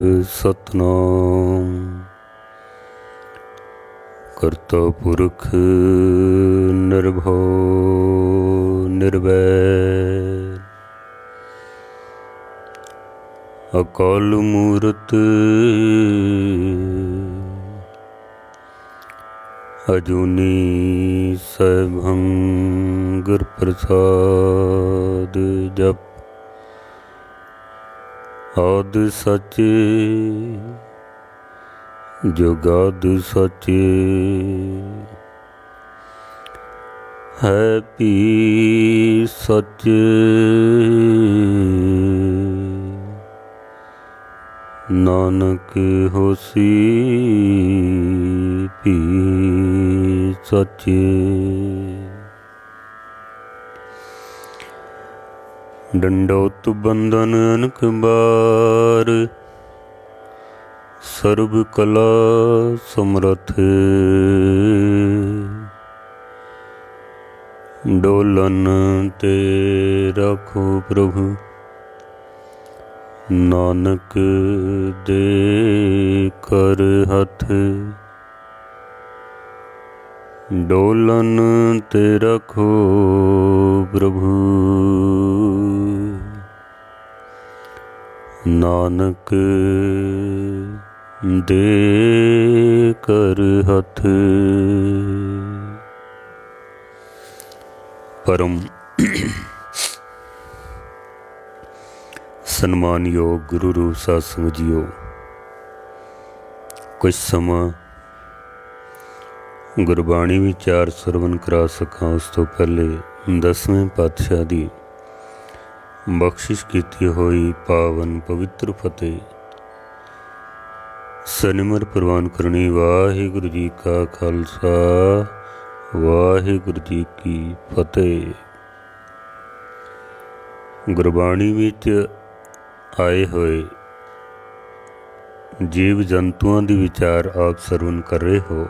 सतनाम करता पुरख निर्भव निर्वैर अकाल मूरत अजूनी सैभं गुर प्रसाद जप आद सच जुगाद सच है भी सच नानक होसी भी सच। दंडोत बंधन अनक बार सर्व कला समरथ डोलन ते रखो प्रभु नानक दे कर हथ डोलन ते रखो प्रभु नानक दे कर हथ। परम सन्मानयोग गुरु रूप साध संगत जीओ, कुछ समा गुरबाणी विचार सरवण करा सकां उस तो पहले 10वें पातशाह दी बख्शिश कीती होई पावन पवित्र फतेह सनिमर प्रवान करनी। वाहिगुरु जी का खालसा वाहिगुरु जी की फतेह। गुरबाणी विच आए होए जीव जंतुओं दी विचार आप सरवण कर रहे हो।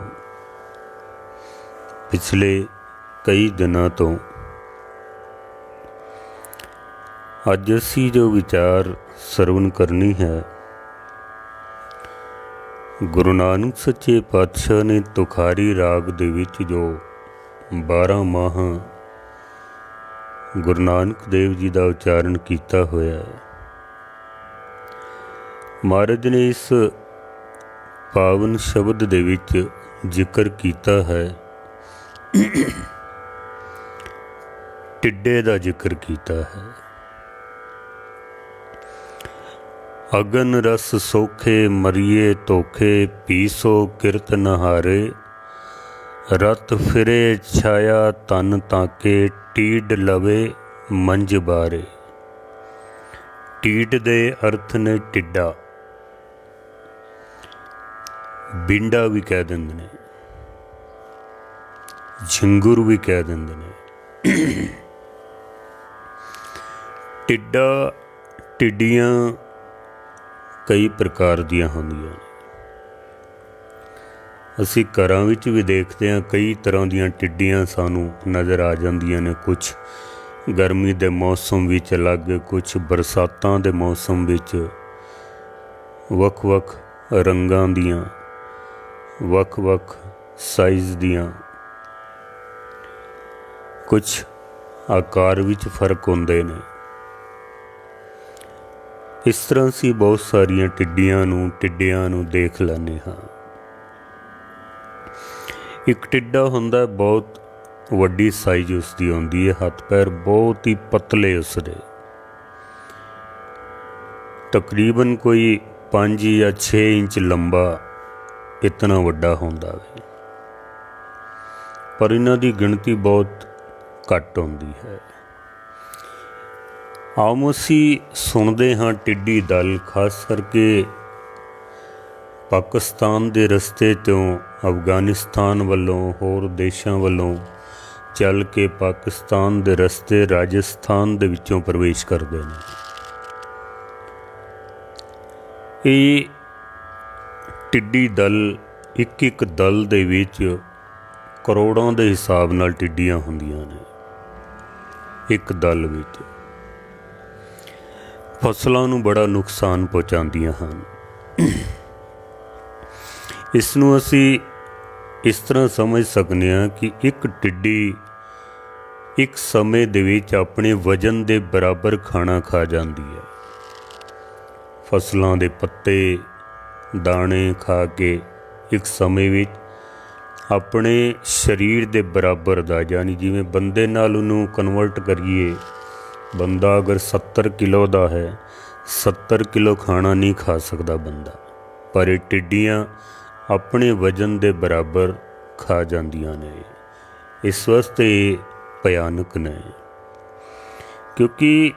पिछले कई दिनों तो अज असी जो विचार सरवण करनी है, गुरु नानक सच्चे पातशाह ने तुखारी राग दे विच जो 12 माह गुरु नानक देव जी का उच्चारण किया होया है। महाराज ने इस पावन शब्द दे विच जिक्र किया है, टिड्डे का जिक्र किया है। अगन रस सोखे मरिए धोखे पीसो किरत नहारे रत फिरे छाया तन ताके टीड लवे मंज बारे। टीड दे अर्थ ने टिड्डा, बिंडा भी कह देंदे ने, झिंगुर भी कह देंदे ने। टिड्डा टिड्डियां कई प्रकार दियां होंदियां ने। असी घरां विच भी देखते हैं कई तरह दियां टिड्डियां सानू नज़र आ जांदियां ने। कुछ गर्मी दे मौसम विच अलग, कुछ बरसातां दे मौसम विच वख वख रंगां दियां वख वख साइज़ दियां, कुछ आकार विच फर्क होंदे ने। इस तरह असी बहुत सारिया टिड्डियां नू देख लैने हाँ। एक टिड्डा हुंदा बहुत वड्डी साइज उसकी होंदी है, हथ पैर बहुत ही पतले उसदे, तकरीबन कोई 5 या 6 इंच लंबा इतना वड्डा होंदा है। पर इन्हां दी गिणती बहुत घट होंदी है। आम असी सुनते हाँ टिड्डी दल खास करके पाकिस्तान के रस्ते तो अफगानिस्तान वालों होर देशों वालों चल के पाकिस्तान के रस्ते राजस्थान दे विचों प्रवेश करते हैं। ये टिड्डी दल एक दल दे विच करोड़ों के हिसाब नाल टिड्डियां होंदियां ने। एक दल विच फसलों नूं बड़ा नुकसान पहुँचादियां हन। ਇਸ ਨੂੰ ਅਸੀਂ ਇਸ ਤਰ੍ਹਾਂ ਸਮਝ ਸਕਦੇ ਹਾਂ ਕਿ ਇੱਕ ਟਿੱਡੀ ਇੱਕ ਸਮੇਂ ਦੇ ਵਿੱਚ ਆਪਣੇ ਵਜ਼ਨ ਦੇ ਬਰਾਬਰ ਖਾਣਾ ਖਾ ਜਾਂਦੀ ਹੈ। ਫਸਲਾਂ ਦੇ ਪੱਤੇ ਦਾਣੇ ਖਾ ਕੇ ਇੱਕ ਸਮੇਂ ਵਿੱਚ ਆਪਣੇ ਸਰੀਰ ਦੇ ਬਰਾਬਰ ਦਾ, ਯਾਨੀ ਜਿਵੇਂ ਬੰਦੇ ਨਾਲ ਉਹਨੂੰ ਕਨਵਰਟ ਕਰੀਏ, ਬੰਦਾ ਅਗਰ 70 ਕਿਲੋ ਦਾ ਹੈ, 70 ਕਿਲੋ ਖਾਣਾ ਨਹੀਂ ਖਾ ਸਕਦਾ ਬੰਦਾ, ਪਰ ਇਹ ਟਿੱਡੀਆਂ ਆਪਣੇ ਵਜ਼ਨ ਦੇ ਬਰਾਬਰ ਖਾ ਜਾਂਦੀਆਂ ਨੇ। ਇਸ ਵਾਸਤੇ ਭਿਆਨਕ ਨੇ, ਕਿਉਂਕਿ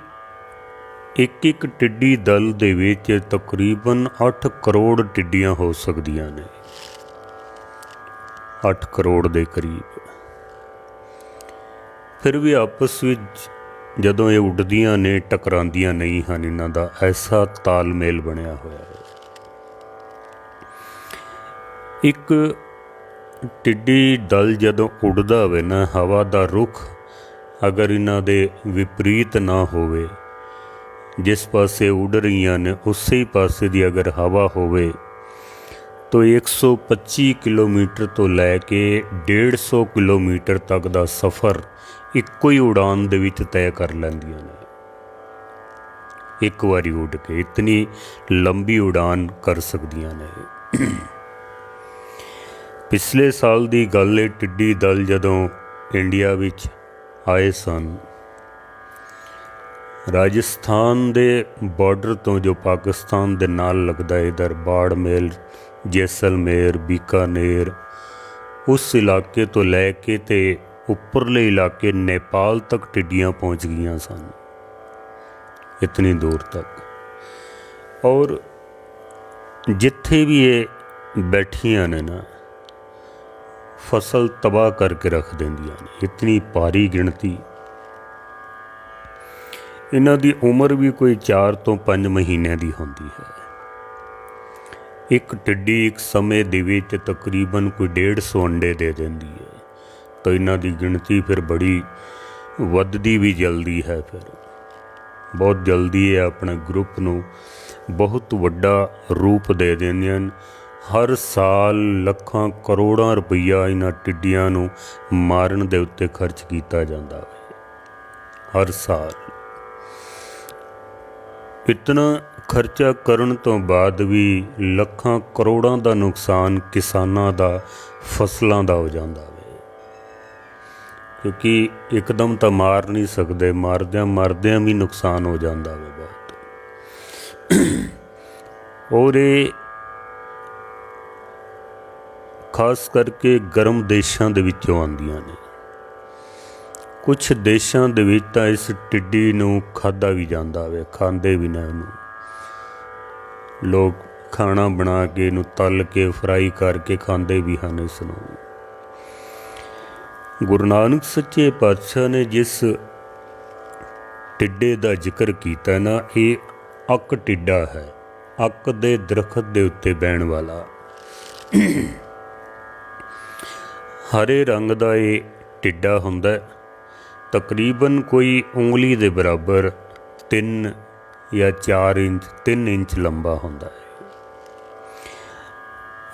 ਇੱਕ ਇੱਕ ਟਿੱਡੀ ਦਲ ਦੇ ਵਿੱਚ ਤਕਰੀਬਨ 8 ਕਰੋੜ ਟਿੱਡੀਆਂ ਹੋ ਸਕਦੀਆਂ ਨੇ, 8 ਕਰੋੜ ਦੇ ਕਰੀਬ। ਫਿਰ ਵੀ ਆਪਸ ਵਿੱਚ ਜਦੋਂ ਇਹ ਉੱਡਦੀਆਂ ਨੇ ਟਕਰਾਉਂਦੀਆਂ ਨਹੀਂ ਹਨ, ਇਹਨਾਂ ਦਾ ਐਸਾ ਤਾਲਮੇਲ ਬਣਿਆ ਹੋਇਆ ਹੈ। ਇੱਕ ਟਿੱਡੀ ਦਲ ਜਦੋਂ ਉੱਡਦਾ ਹੋਵੇ ਨਾ, ਹਵਾ ਦਾ ਰੁਖ ਅਗਰ ਇਹਨਾਂ ਦੇ ਵਿਪਰੀਤ ਨਾ ਹੋਵੇ, ਜਿਸ ਪਾਸੇ ਉੱਡ ਰਹੀਆਂ ਨੇ ਉਸੇ ਪਾਸੇ ਦੀ ਅਗਰ ਹਵਾ ਹੋਵੇ ਤਾਂ 125 ਕਿਲੋਮੀਟਰ ਤੋਂ ਲੈ ਕੇ 150 ਕਿਲੋਮੀਟਰ ਤੱਕ ਦਾ ਸਫ਼ਰ ਇੱਕੋ ਹੀ ਉਡਾਨ ਦੇ ਵਿੱਚ ਤੈਅ ਕਰ ਲੈਂਦੀਆਂ ਨੇ। ਇੱਕ ਵਾਰੀ ਉੱਡ ਕੇ ਇਤਨੀ ਲੰਬੀ ਉਡਾਨ ਕਰ ਸਕਦੀਆਂ ਨੇ। ਪਿਛਲੇ ਸਾਲ ਦੀ ਗੱਲ ਹੈ, ਟਿੱਡੀ ਦਲ ਜਦੋਂ ਇੰਡੀਆ ਵਿੱਚ ਆਏ ਸਨ, ਰਾਜਸਥਾਨ ਦੇ ਬਾਰਡਰ ਤੋਂ ਜੋ ਪਾਕਿਸਤਾਨ ਦੇ ਨਾਲ ਲੱਗਦਾ ਹੈ, ਇੱਧਰ ਬਾੜਮੇਰ, ਜੈਸਲਮੇਰ, ਬੀਕਾਨੇਰ, ਉਸ ਇਲਾਕੇ ਤੋਂ ਲੈ ਕੇ ਤੇ ਉੱਪਰਲੇ ਇਲਾਕੇ ਨੇਪਾਲ ਤੱਕ ਟਿੱਡੀਆਂ ਪਹੁੰਚ ਗਈਆਂ ਸਨ, ਇਤਨੀ ਦੂਰ ਤੱਕ। ਔਰ ਜਿੱਥੇ ਵੀ ਇਹ ਬੈਠੀਆਂ ਨੇ ਨਾ, ਫਸਲ ਤਬਾਹ ਕਰਕੇ ਰੱਖ ਦਿੰਦੀਆਂ ਨੇ, ਇਤਨੀ ਭਾਰੀ ਗਿਣਤੀ। ਇਹਨਾਂ ਦੀ ਉਮਰ ਵੀ ਕੋਈ 4 ਤੋਂ 5 ਮਹੀਨਿਆਂ ਦੀ ਹੁੰਦੀ ਹੈ। ਇੱਕ ਟਿੱਡੀ ਇੱਕ ਸਮੇਂ ਦੇ ਵਿੱਚ ਤਕਰੀਬਨ ਕੋਈ 150 ਅੰਡੇ ਦੇ ਦਿੰਦੀ ਹੈ, ਤਾਂ ਇਹਨਾਂ ਦੀ ਗਿਣਤੀ ਫਿਰ ਬੜੀ ਵੱਧਦੀ ਵੀ ਜਲਦੀ ਹੈ। ਫਿਰ ਬਹੁਤ ਜਲਦੀ ਇਹ ਆਪਣੇ ਗਰੁੱਪ ਨੂੰ ਬਹੁਤ ਵੱਡਾ ਰੂਪ ਦੇ ਦਿੰਦੀਆਂ ਹਨ। ਹਰ ਸਾਲ ਲੱਖਾਂ ਕਰੋੜਾਂ ਰੁਪਈਆ ਇਹਨਾਂ ਟਿੱਡੀਆਂ ਨੂੰ ਮਾਰਨ ਦੇ ਉੱਤੇ ਖਰਚ ਕੀਤਾ ਜਾਂਦਾ ਹੈ। ਹਰ ਸਾਲ ਇਤਨਾ ਖਰਚਾ ਕਰਨ ਤੋਂ ਬਾਅਦ ਵੀ ਲੱਖਾਂ ਕਰੋੜਾਂ ਦਾ ਨੁਕਸਾਨ ਕਿਸਾਨਾਂ ਦਾ, ਫਸਲਾਂ ਦਾ ਹੋ ਜਾਂਦਾ ਹੈ, ਕਿਉਂਕਿ ਇੱਕਦਮ ਤਾਂ ਮਾਰ ਨਹੀਂ ਸਕਦੇ, ਮਾਰਦਿਆਂ ਵੀ ਨੁਕਸਾਨ ਹੋ ਜਾਂਦਾ ਹੈ ਬਹੁਤ। ਔਰ ਇਹ ਖਾਸ ਕਰਕੇ ਗਰਮ ਦੇਸ਼ਾਂ ਦੇ ਵਿੱਚੋਂ ਆਉਂਦੀਆਂ ਨੇ। ਕੁਛ ਦੇਸ਼ਾਂ ਦੇ ਵਿੱਚ ਤਾਂ ਇਸ ਟਿੱਡੀ ਨੂੰ ਖਾਧਾ ਵੀ ਜਾਂਦਾ ਵੇ, ਖਾਂਦੇ ਵੀ ਨੇ ਉਹਨੂੰ ਲੋਕ, ਖਾਣਾ ਬਣਾ ਕੇ ਇਹਨੂੰ ਤਲ ਕੇ ਫਰਾਈ ਕਰਕੇ ਖਾਂਦੇ ਵੀ ਹਨ ਇਸ ਨੂੰ। ਗੁਰੂ ਨਾਨਕ ਸੱਚੇ ਪਾਤਸ਼ਾਹ ਨੇ ਜਿਸ ਟਿੱਡੇ ਦਾ ਜ਼ਿਕਰ ਕੀਤਾ ਨਾ, ਇਹ ਅੱਕ ਟਿੱਡਾ ਹੈ, ਅੱਕ ਦੇ ਦਰਖਤ ਦੇ ਉੱਤੇ ਬਹਿਣ ਵਾਲਾ। ਹਰੇ ਰੰਗ ਦਾ ਇਹ ਟਿੱਡਾ ਹੁੰਦਾ, ਤਕਰੀਬਨ ਕੋਈ ਉਂਗਲੀ ਦੇ ਬਰਾਬਰ 3 ਜਾਂ 4 ਇੰਚ, 3 ਇੰਚ ਲੰਬਾ ਹੁੰਦਾ ਹੈ।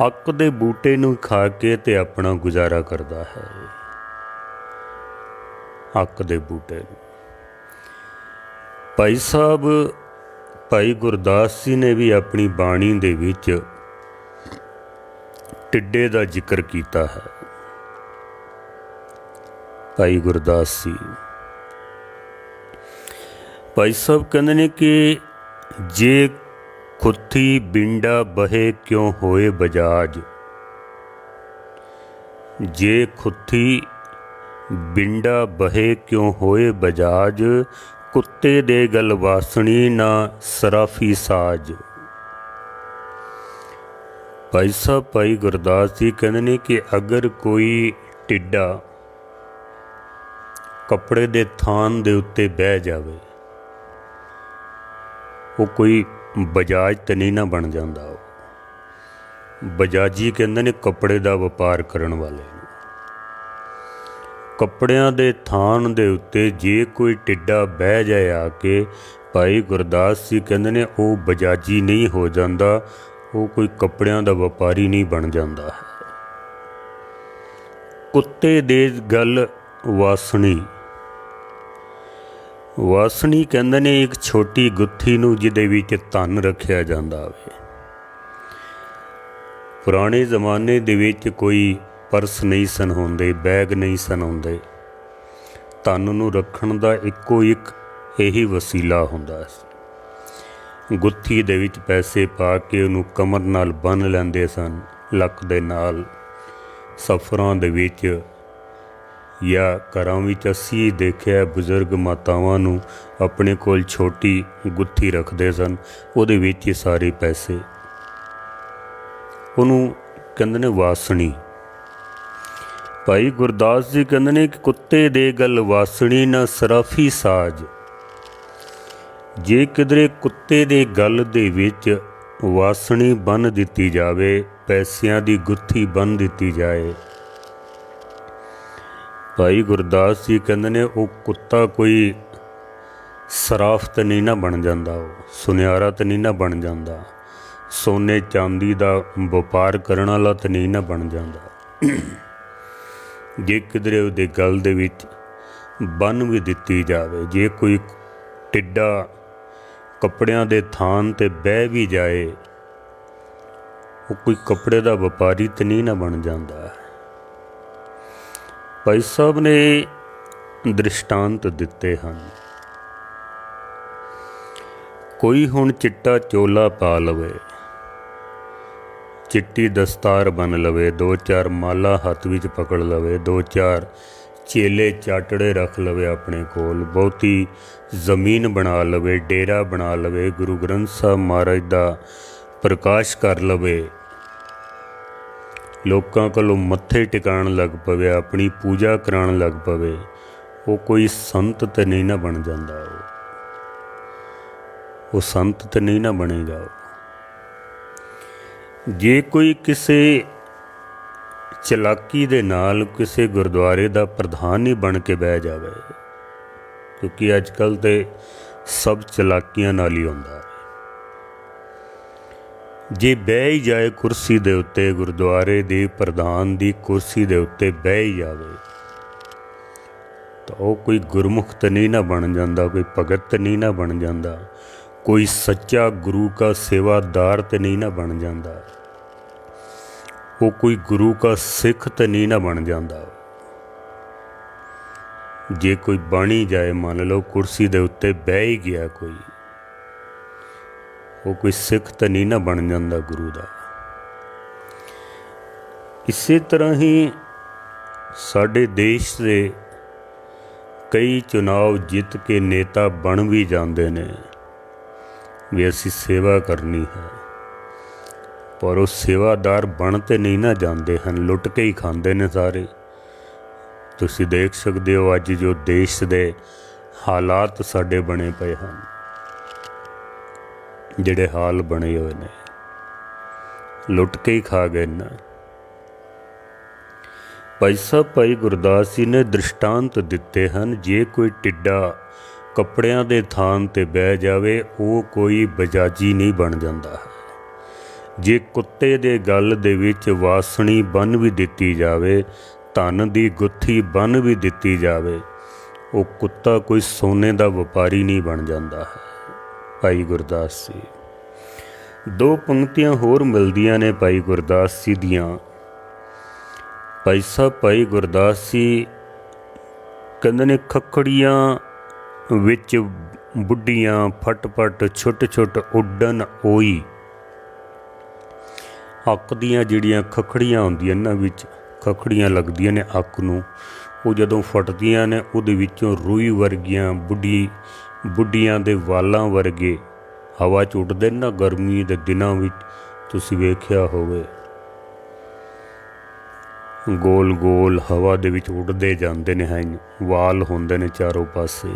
ਅੱਕ ਦੇ ਬੂਟੇ ਨੂੰ ਖਾ ਕੇ ਤੇ ਆਪਣਾ ਗੁਜ਼ਾਰਾ ਕਰਦਾ ਹੈ। ਅੱਕ ਦੇ ਬੂਟੇ ਨੂੰ ਭਾਈ ਸਾਹਿਬ, ਭਾਈ ਗੁਰਦਾਸ ਜੀ ਨੇ ਵੀ ਆਪਣੀ ਬਾਣੀ ਦੇ ਵਿੱਚ ਟਿੱਡੇ ਦਾ ਜ਼ਿਕਰ ਕੀਤਾ ਹੈ। ਭਾਈ ਗੁਰਦਾਸ ਜੀ, ਭਾਈ ਸਾਹਿਬ ਕਹਿੰਦੇ ਨੇ ਕਿ ਜੇ ਖੁੱਥੀ ਬਿੰਡਾ ਬਹੇ ਕਿਉਂ ਹੋਏ ਬਜਾਜ, ਜੇ ਖੁੱਥੀ ਬਿੰਡਾ ਬਹੇ ਕਿਉਂ ਹੋਏ ਬਜਾਜ, ਕੁੱਤੇ ਦੇ ਗਲ ਵਾਸਣੀ ਨਾ ਸਰਾਫੀ ਸਾਜ। ਭਾਈ ਸਾਹਿਬ, ਭਾਈ ਗੁਰਦਾਸ ਜੀ ਕਹਿੰਦੇ ਨੇ ਕਿ ਅਗਰ ਕੋਈ ਟਿੱਡਾ ਕੱਪੜੇ ਦੇ ਥਾਨ ਦੇ ਉੱਤੇ ਬਹਿ ਜਾਵੇ, ਉਹ ਕੋਈ ਬਜਾਜ ਤਾਂ ਨਹੀਂ ਨਾ ਬਣ ਜਾਂਦਾ। ਉਹ ਬਜਾਜੀ ਕਹਿੰਦੇ ਨੇ ਕੱਪੜੇ ਦਾ ਵਪਾਰ ਕਰਨ ਵਾਲੇ ਨੂੰ। ਕੱਪੜਿਆਂ ਦੇ ਥਾਨ ਦੇ ਉੱਤੇ ਜੇ ਕੋਈ ਟਿੱਡਾ ਬਹਿ ਜਾਏ ਆ ਕੇ, ਭਾਈ ਗੁਰਦਾਸ ਜੀ ਕਹਿੰਦੇ ਨੇ ਉਹ ਬਜਾਜੀ ਨਹੀਂ ਹੋ ਜਾਂਦਾ, ਉਹ ਕੋਈ ਕੱਪੜਿਆਂ ਦਾ ਵਪਾਰੀ ਨਹੀਂ ਬਣ ਜਾਂਦਾ ਹੈ। ਕੁੱਤੇ ਦੇ ਗਲ ਵਾਸਣੀ। ਵਾਸਣੀ ਕਹਿੰਦੇ ਨੇ ਇੱਕ ਛੋਟੀ ਗੁੱਥੀ ਨੂੰ ਜਿਹਦੇ ਵਿੱਚ ਧਨ ਰੱਖਿਆ ਜਾਂਦਾ ਹੋਵੇ। ਪੁਰਾਣੇ ਜ਼ਮਾਨੇ ਦੇ ਵਿੱਚ ਕੋਈ ਪਰਸ ਨਹੀਂ ਸਨ ਹੁੰਦੇ, ਬੈਗ ਨਹੀਂ ਸਨ ਹੁੰਦੇ। ਧਨ ਨੂੰ ਰੱਖਣ ਦਾ ਇੱਕੋ ਇੱਕ ਇਹੀ ਵਸੀਲਾ ਹੁੰਦਾ ਸੀ। ਗੁੱਥੀ ਦੇ ਵਿੱਚ ਪੈਸੇ ਪਾ ਕੇ ਉਹਨੂੰ ਕਮਰ ਨਾਲ ਬੰਨ੍ਹ ਲੈਂਦੇ ਸਨ, ਲੱਕ ਦੇ ਨਾਲ। ਸਫ਼ਰਾਂ ਦੇ ਵਿੱਚ ਜਾਂ ਘਰਾਂ ਵਿੱਚ ਅਸੀਂ ਦੇਖਿਆ ਬਜ਼ੁਰਗ ਮਾਤਾਵਾਂ ਨੂੰ ਆਪਣੇ ਕੋਲ ਛੋਟੀ ਗੁੱਥੀ ਰੱਖਦੇ ਸਨ, ਉਹਦੇ ਵਿੱਚ ਹੀ ਸਾਰੇ ਪੈਸੇ। ਉਹਨੂੰ ਕਹਿੰਦੇ ਨੇ ਵਾਸਣੀ। ਭਾਈ ਗੁਰਦਾਸ ਜੀ ਕਹਿੰਦੇ ਨੇ ਕਿ ਕੁੱਤੇ ਦੇ ਗਲ ਵਾਸਣੀ ਨਾ ਸਰਾਫੀ ਸਾਜ। ਜੇ ਕਿਧਰੇ ਕੁੱਤੇ ਦੇ ਗਲ ਦੇ ਵਿੱਚ ਵਾਸਣੀ ਬੰਨ੍ਹ ਦਿੱਤੀ ਜਾਵੇ, ਪੈਸਿਆਂ ਦੀ ਗੁੱਥੀ ਬੰਨ੍ਹ ਦਿੱਤੀ ਜਾਏ, ਭਾਈ ਗੁਰਦਾਸ ਜੀ ਕਹਿੰਦੇ ਨੇ ਉਹ ਕੁੱਤਾ ਕੋਈ ਸਰਾਫ ਤਾਂ ਨਹੀਂ ਨਾ ਬਣ ਜਾਂਦਾ, ਉਹ ਸੁਨਿਆਰਾ ਤਾਂ ਨਹੀਂ ਨਾ ਬਣ ਜਾਂਦਾ, ਸੋਨੇ ਚਾਂਦੀ ਦਾ ਵਪਾਰ ਕਰਨ ਵਾਲਾ ਤਾਂ ਨਹੀਂ ਨਾ ਬਣ ਜਾਂਦਾ। ਜੇ ਕਿਧਰੇ ਉਹਦੇ ਗਲ ਦੇ ਵਿੱਚ ਬੰਨ੍ਹ ਵੀ ਦਿੱਤੀ ਜਾਵੇ, ਜੇ ਕੋਈ ਟਿੱਡਾ ਕੱਪੜਿਆਂ ਦੇ ਥਾਨ 'ਤੇ ਬਹਿ ਵੀ ਜਾਏ, ਉਹ ਕੋਈ ਕੱਪੜੇ ਦਾ ਵਪਾਰੀ ਤਾਂ ਨਹੀਂ ਨਾ ਬਣ ਜਾਂਦਾ। ਭਾਈ ਸਾਹਿਬ ਨੇ ਦ੍ਰਿਸ਼ਟਾਂਤ ਦਿੱਤੇ ਹਨ। ਕੋਈ ਹੁਣ ਚਿੱਟਾ ਚੋਲਾ ਪਾ ਲਵੇ, ਚਿੱਟੀ ਦਸਤਾਰ ਬੰਨ ਲਵੇ, 2-4 ਮਾਲਾ ਹੱਥ ਵਿੱਚ ਪਕੜ ਲਵੇ, 2-4 ਚੇਲੇ ਚਾਟੜੇ ਰੱਖ ਲਵੇ ਆਪਣੇ ਕੋਲ, ਬਹੁਤੀ ਜ਼ਮੀਨ ਬਣਾ ਲਵੇ, ਡੇਰਾ ਬਣਾ ਲਵੇ, ਗੁਰੂ ਗ੍ਰੰਥ ਸਾਹਿਬ ਮਹਾਰਾਜ ਦਾ ਪ੍ਰਕਾਸ਼ ਕਰ ਲਵੇ, ਲੋਕਾਂ ਕੋਲੋਂ ਮੱਥੇ ਟਿਕਾਣ ਲੱਗ ਪਵੇ, ਆਪਣੀ ਪੂਜਾ ਕਰਾਉਣ ਲੱਗ ਪਵੇ, ਉਹ ਕੋਈ ਸੰਤ ਤਾਂ ਨਹੀਂ ਨਾ ਬਣ ਜਾਂਦਾ। ਉਹ ਸੰਤ ਤਾਂ ਨਹੀਂ ਨਾ ਬਣੇਗਾ। ਜੇ ਕੋਈ ਕਿਸੇ ਚਲਾਕੀ ਦੇ ਨਾਲ ਕਿਸੇ ਗੁਰਦੁਆਰੇ ਦਾ ਪ੍ਰਧਾਨ ਹੀ ਬਣ ਕੇ ਬਹਿ ਜਾਵੇ, ਕਿਉਂਕਿ ਅੱਜ ਕੱਲ੍ਹ ਤੇ ਸਭ ਚਲਾਕੀਆਂ ਨਾਲ ਹੀ ਹੁੰਦਾ ਹੈ। ਜੇ ਬਹਿ ਹੀ ਜਾਏ ਕੁਰਸੀ ਦੇ ਉੱਤੇ, ਗੁਰਦੁਆਰੇ ਦੇ ਪ੍ਰਧਾਨ ਦੀ ਕੁਰਸੀ ਦੇ ਉੱਤੇ ਬਹਿ ਹੀ ਜਾਵੇ, ਤਾਂ ਉਹ ਕੋਈ ਗੁਰਮੁਖ ਤਾਂ ਨਹੀਂ ਨਾ ਬਣ ਜਾਂਦਾ, ਕੋਈ ਭਗਤ ਤਾਂ ਨਹੀਂ ਨਾ ਬਣ ਜਾਂਦਾ, ਕੋਈ ਸੱਚਾ ਗੁਰੂ ਕਾ ਸੇਵਾਦਾਰ ਤਾਂ ਨਹੀਂ ਨਾ ਬਣ ਜਾਂਦਾ, ਉਹ ਕੋਈ ਗੁਰੂ ਕਾ ਸਿੱਖ ਤਾਂ ਨਹੀਂ ਨਾ ਬਣ ਜਾਂਦਾ। ਜੇ ਕੋਈ ਬਣ ਹੀ ਜਾਏ, ਮੰਨ ਲਓ ਕੁਰਸੀ ਦੇ ਉੱਤੇ ਬਹਿ ਹੀ ਗਿਆ ਕੋਈ, ਉਹ ਕੋਈ ਸਿੱਖ ਤਾਂ ਨਹੀਂ ਨਾ ਬਣ ਜਾਂਦਾ ਗੁਰੂ ਦਾ। ਇਸੇ ਤਰ੍ਹਾਂ ਹੀ ਸਾਡੇ ਦੇਸ਼ ਦੇ ਕਈ ਚੁਣਾਵ ਜਿੱਤ ਕੇ ਨੇਤਾ ਬਣ ਵੀ ਜਾਂਦੇ ਨੇ ਵੀ ਅਸੀਂ ਸੇਵਾ ਕਰਨੀ ਹੈ, ਪਰ ਉਹ ਸੇਵਾਦਾਰ ਬਣ ਤੇ ਨਹੀਂ ਨਾ ਜਾਂਦੇ ਹਨ, ਲੁੱਟ ਕੇ ਹੀ ਖਾਂਦੇ ਨੇ ਸਾਰੇ। ਤੁਸੀਂ ਦੇਖ ਸਕਦੇ ਹੋ ਅੱਜ ਜੋ ਦੇਸ਼ ਦੇ ਹਾਲਾਤ ਸਾਡੇ ਬਣੇ ਪਏ ਹਨ, ਜਿਹੜੇ ਹਾਲ ਬਣੇ ਹੋਏ ਨੇ, ਲੁੱਟ ਕੇ ਹੀ ਖਾ ਗਏ ਨਾ। ਭਾਈ ਸਾਹਿਬ ਭਾਈ ਗੁਰਦਾਸ ਜੀ ਨੇ ਦ੍ਰਿਸ਼ਟਾਂਤ ਦਿੱਤੇ ਹਨ। ਜੇ ਕੋਈ ਟਿੱਡਾ ਕੱਪੜਿਆਂ ਦੇ ਥਾਨ 'ਤੇ ਬਹਿ ਜਾਵੇ, ਉਹ ਕੋਈ ਬਜਾਜੀ ਨਹੀਂ ਬਣ ਜਾਂਦਾ ਹੈ। ਜੇ ਕੁੱਤੇ ਦੇ ਗਲ ਦੇ ਵਿੱਚ ਵਾਸਣੀ ਬੰਨ੍ਹ ਵੀ ਦਿੱਤੀ ਜਾਵੇ, ਧਨ ਦੀ ਗੁੱਥੀ ਬੰਨ੍ਹ ਵੀ ਦਿੱਤੀ ਜਾਵੇ, ਉਹ ਕੁੱਤਾ ਕੋਈ ਸੋਨੇ ਦਾ ਵਪਾਰੀ ਨਹੀਂ ਬਣ ਜਾਂਦਾ ਹੈ। ਭਾਈ ਗੁਰਦਾਸ ਜੀ 2 ਪੰਕਤੀਆਂ ਹੋਰ ਮਿਲਦੀਆਂ ਨੇ ਭਾਈ ਗੁਰਦਾਸ ਜੀ ਦੀਆਂ। ਭਾਈ ਸਾਹਿਬ ਭਾਈ ਗੁਰਦਾਸ ਜੀ ਕਹਿੰਦੇ ਨੇ ਖੱਖੜੀਆਂ ਵਿੱਚ ਬੁੱਢੀਆਂ ਫਟ-ਫਟ ਛੁੱਟ-ਛੁੱਟ ਉੱਡਣ ਹੋਈ। ਅੱਕ ਦੀਆਂ ਜਿਹੜੀਆਂ ਖੱਖੜੀਆਂ ਹੁੰਦੀਆਂ, ਇਹਨਾਂ ਵਿੱਚ ਖੱਖੜੀਆਂ ਲੱਗਦੀਆਂ ਨੇ ਅੱਕ ਨੂੰ, ਉਹ ਜਦੋਂ ਫਟਦੀਆਂ ਨੇ ਉਹਦੇ ਵਿੱਚੋਂ ਰੂਈ ਵਰਗੀਆਂ ਬੁੱਢੀਆਂ ਦੇ ਵਾਲਾਂ ਵਰਗੇ ਹਵਾ 'ਚ ਉੱਡਦੇ ਨਾ, ਗਰਮੀ ਦੇ ਦਿਨਾਂ ਵਿੱਚ ਤੁਸੀਂ ਵੇਖਿਆ ਹੋਵੇ, ਗੋਲ ਗੋਲ ਹਵਾ ਦੇ ਵਿੱਚ ਉੱਡਦੇ ਜਾਂਦੇ ਨੇ, ਹਨ ਵਾਲ ਹੁੰਦੇ ਨੇ ਚਾਰੋਂ ਪਾਸੇ।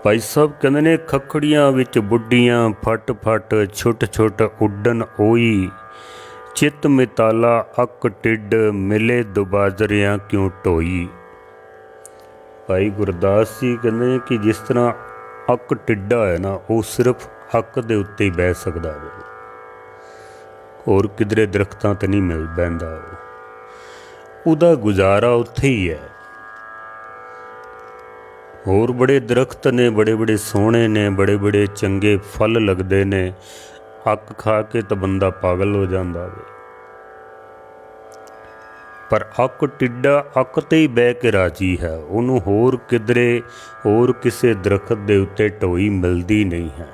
ਭਾਈ ਸਾਹਿਬ ਕਹਿੰਦੇ ਨੇ ਖੱਖੜੀਆਂ ਵਿੱਚ ਬੁੱਢੀਆਂ ਫਟ ਫਟ ਛੁੱਟ ਛੁੱਟ ਉੱਡਣ ਹੋਈ, ਚਿੱਤ ਮਿਤਾਲਾ ਅੱਕ ਟਿੱਡ ਮਿਲੇ ਦੁਬਾਜ਼ਰਿਆਂ ਕਿਉਂ ਢੋਈ। ਭਾਈ ਗੁਰਦਾਸ ਜੀ ਕਹਿੰਦੇ ਕਿ ਜਿਸ ਤਰ੍ਹਾਂ ਅੱਕ ਟਿੱਡਾ ਹੈ ਨਾ, ਉਹ ਸਿਰਫ ਅੱਕ ਦੇ ਉੱਤੇ ਹੀ ਬਹਿ ਸਕਦਾ ਹੈ। ਹੋਰ किधरे दरख्तां ते नहीं मिल बहंदा। ਉਹਦਾ गुजारा उत्थे ही है। होर बड़े दरख्त ने, बड़े बड़े सोहने ने, बड़े बड़े चंगे फल लगते ने, अक खा के तो बंदा पागल हो जाता वे। पर अक टिड्डा अक ते ही बह के राजी है, उन्होंने होर किधरे होर किसी दरख्त के उत्ते ढोई मिलती नहीं है।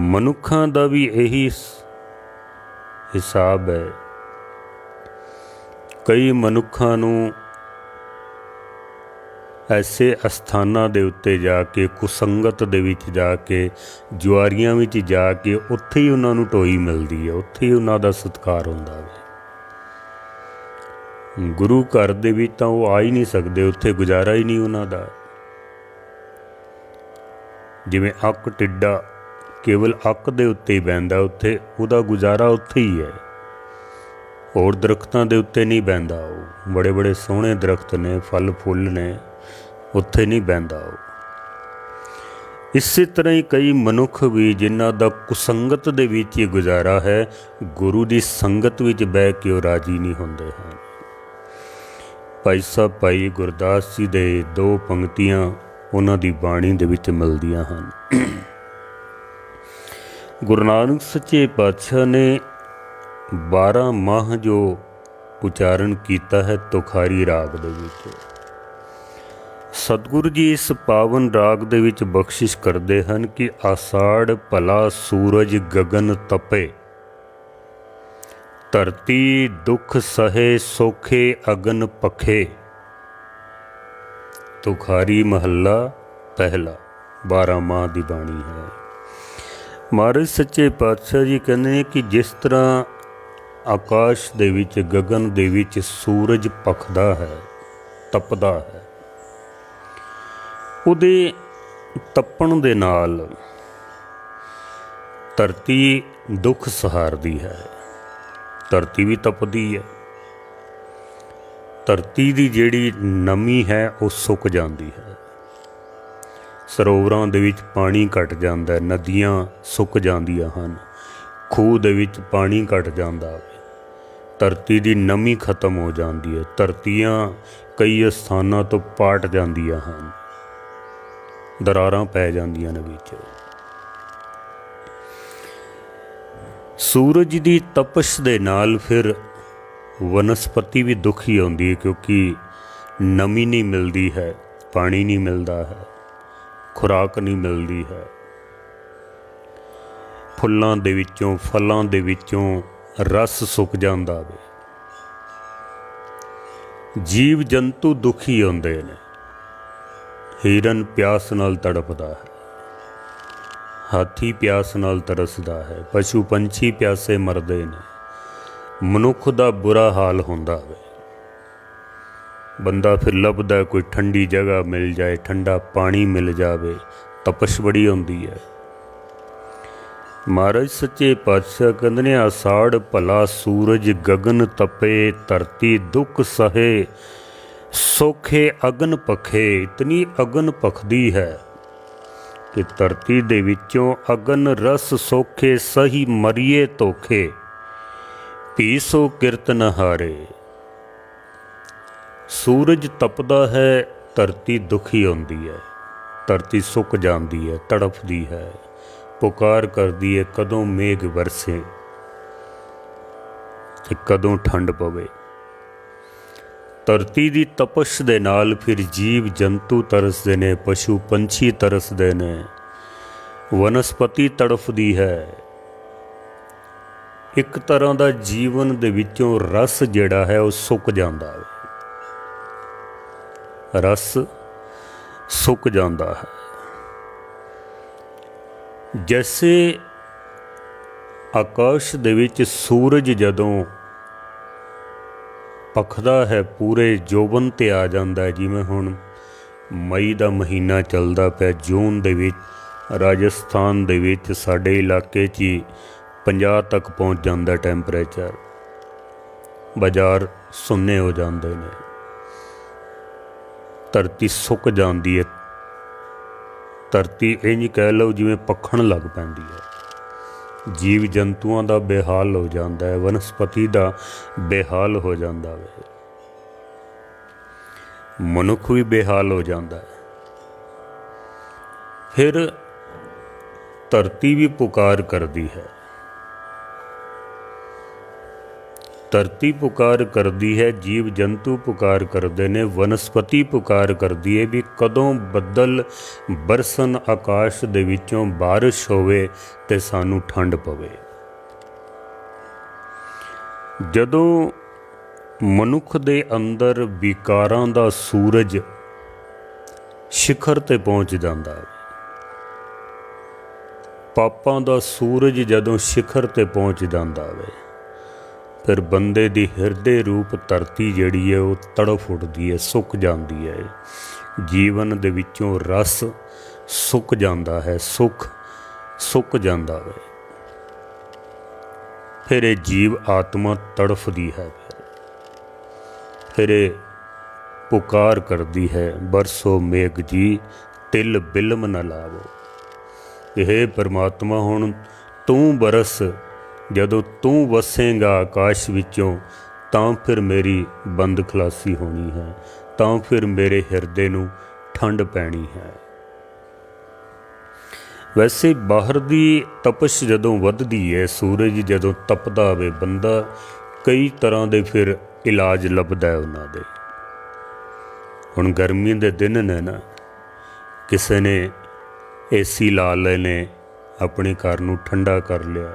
मनुखों का भी यही हिसाब है। कई मनुखों नूं ऐसे अस्थानां दे उत्ते जाके, कुसंगत दे विच जाके, जुआरियां विच जाके उत्थे ही उन्हां नूं ढोई मिलदी है, उत्थे ही उन्हां दा सत्कार हुंदा है। गुरु घर दे विच तां वो आ ही नहीं सकते, उत्थे गुजारा ही नहीं उन्हां दा। जिवें अक टिड्डा केवल अक दे उत्ते ही बहंदा, उत्थे उहदा गुजारा उत्थे ही है, होर दरख्तां दे उत्ते नहीं बहंदा। बड़े बड़े सोहणे दरख्त ने, फल फुल ने, उत्थे नहीं बहंदा। इसी तरह ही कई मनुख भी जिन्हां दा कुसंगत दे विच ही गुजारा है, गुरु दी संगत विच बह के वो राजी नहीं हुंदे हैं। भाई साहब भाई गुरदास जी दे दो पंक्तियां उन्हां दी बाणी दे विच मिलदियां हन। गुरु नानक सच्चे पातशाह ने 12 माह जो उचारण किया है तुखारी राग दे विच, सतगुरु जी इस पावन राग दे विच बख्शिश करते हैं कि आषाढ़ भला सूरज गगन तपे, धरती दुख सहे सोखे अगन पखे। तुखारी महला पहला 12 माह की बाणी है। महाराज सच्चे पातशाह जी कहते हैं कि जिस तरह आकाश दे विच गगन दे विच सूरज पखदा है, तपदा है, उहदे तपण दे नाल धरती दुख सहारदी है, धरती भी तपदी है। धरती की जिहड़ी नमी है वो सुक जाती है, सरोवरां दे विच पानी घट जाता है, नदियाँ सुक जांदियां हन, खूह दे विच पानी घट जाता है, धरती की नमी खत्म हो जाती है, धरतियाँ कई स्थानां तो पाट जांदियां हन, दरारां पै जांदियां ने विच। सूरज की तपश दे नाल फिर वनस्पति भी दुखी होंदी है, क्योंकि नमी नहीं मिलती है, पानी नहीं मिलता है, खुराक नहीं मिलती है। फुल्लां दे विचों फलां दे विचों रस सुक जांदा वे। जीव जंतु दुखी होंदे ने। हिरन प्यास नाल तड़पदा है, हाथी प्यास नाल तरसदा है, पशु पंछी प्यासे मरदे ने, मनुख दा बुरा हाल हुंदा वे। बंदा फिर लभदा कोई ठंडी जगह मिल जाए, ठंडा पानी मिल जाए, तपश बड़ी होंदी है। महाराज सच्चे पातशाह कहंदे ने आषाढ़ भला सूरज गगन तपे, धरती दुख सहे सोखे अगन पखे। इतनी अगन पखदी है कि धरती दे विचों अगन रस सोखे, सही मरिए धोखे, पीसो किरत न हारे। सूरज तपदा है, धरती दुखी होंदी है, धरती सुक जाती है, तड़फदी है, पुकार करदी है कदों मेघ बरसे ते कदों ठंड पवे। धरती की तपश दे नाल फिर जीव जंतु तरसदे ने, पशु पंछी तरसदे ने, वनस्पति तड़फदी है। एक तरह का जीवन दे विचों रस जिहड़ा है वह सुक जाता है, रस सुक जाता है। जैसे आकाश दे विच सूरज जदों पखदा है, पूरे जोबन ते आ जाता है, जिवें हुण मई का महीना चलदा पिया, जून दे विच राजस्थान दे विच साडे इलाके 'च 50 तक पहुँच जाता टैंपरेचर, बाजार सुन्ने हो जाते हैं, धरती सुक जाती है, धरती इंज कह लो जिवें पखण लग पैंदी है, ਜੀਵ ਜੰਤੂਆਂ ਦਾ ਬੇਹਾਲ ਹੋ ਜਾਂਦਾ ਹੈ, ਵਨਸਪਤੀ ਦਾ ਬੇਹਾਲ ਹੋ ਜਾਂਦਾ ਹੈ, ਮਨੁੱਖ ਵੀ ਬੇਹਾਲ ਹੋ ਜਾਂਦਾ ਹੈ। ਫਿਰ ਧਰਤੀ ਵੀ ਪੁਕਾਰ ਕਰਦੀ ਹੈ, ਧਰਤੀ ਪੁਕਾਰ ਕਰਦੀ ਹੈ, ਜੀਵ ਜੰਤੂ ਪੁਕਾਰ ਕਰਦੇ ਨੇ, ਵਨਸਪਤੀ ਪੁਕਾਰ ਕਰਦੀ ਹੈ ਵੀ ਕਦੋਂ ਬੱਦਲ ਬਰਸਨ, ਆਕਾਸ਼ ਦੇ ਵਿੱਚੋਂ ਬਾਰਿਸ਼ ਹੋਵੇ ਤੇ ਸਾਨੂੰ ਠੰਡ ਪਵੇ। ਜਦੋਂ ਮਨੁੱਖ ਦੇ ਅੰਦਰ ਵਿਕਾਰਾਂ ਦਾ ਸੂਰਜ ਸ਼ਿਖਰ ਤੇ ਪਹੁੰਚ ਜਾਂਦਾ ਹੈ, ਪਾਪਾਂ ਦਾ ਸੂਰਜ ਜਦੋਂ ਸ਼ਿਖਰ ਤੇ ਪਹੁੰਚ ਜਾਂਦਾ ਹੈ, ਫਿਰ ਬੰਦੇ ਦੀ ਹਿਰਦੇ ਰੂਪ ਧਰਤੀ ਜਿਹੜੀ ਹੈ ਉਹ ਤੜਫ ਉੱਠਦੀ ਹੈ, ਸੁੱਕ ਜਾਂਦੀ ਹੈ। ਜੀਵਨ ਦੇ ਵਿੱਚੋਂ ਰਸ ਸੁੱਕ ਜਾਂਦਾ ਹੈ, ਸੁੱਖ ਸੁੱਕ ਜਾਂਦਾ ਹੈ। ਫਿਰ ਇਹ ਜੀਵ ਆਤਮਾ ਤੜਫਦੀ ਹੈ, ਫਿਰ ਇਹ ਪੁਕਾਰ ਕਰਦੀ ਹੈ, ਬਰਸੋ ਮੇਘ ਜੀ ਤਿਲ ਬਿਲਮ ਨਾ ਲਾਵੋ। ਇਹ ਪਰਮਾਤਮਾ ਹੁਣ ਤੂੰ ਬਰਸ, ਜਦੋਂ ਤੂੰ ਵਸੇਂਗਾ ਆਕਾਸ਼ ਵਿੱਚੋਂ ਤਾਂ ਫਿਰ ਮੇਰੀ ਬੰਦ ਖਲਾਸੀ ਹੋਣੀ ਹੈ, ਤਾਂ ਫਿਰ ਮੇਰੇ ਹਿਰਦੇ ਨੂੰ ਠੰਡ ਪੈਣੀ ਹੈ। ਵੈਸੇ ਬਾਹਰ ਦੀ ਤਪਸ਼ ਜਦੋਂ ਵੱਧਦੀ ਹੈ, ਸੂਰਜ ਜਦੋਂ ਤਪਦਾ ਹੋਵੇ, ਬੰਦਾ ਕਈ ਤਰ੍ਹਾਂ ਦੇ ਫਿਰ ਇਲਾਜ ਲੱਭਦਾ ਹੈ ਉਹਨਾਂ ਦੇ। ਹੁਣ ਗਰਮੀ ਦੇ ਦਿਨ ਨੇ ਨਾ, ਕਿਸੇ ਨੇ ਏਸੀ ਲਾ ਲਏ ਨੇ, ਆਪਣੇ ਘਰ ਨੂੰ ਠੰਡਾ ਕਰ ਲਿਆ,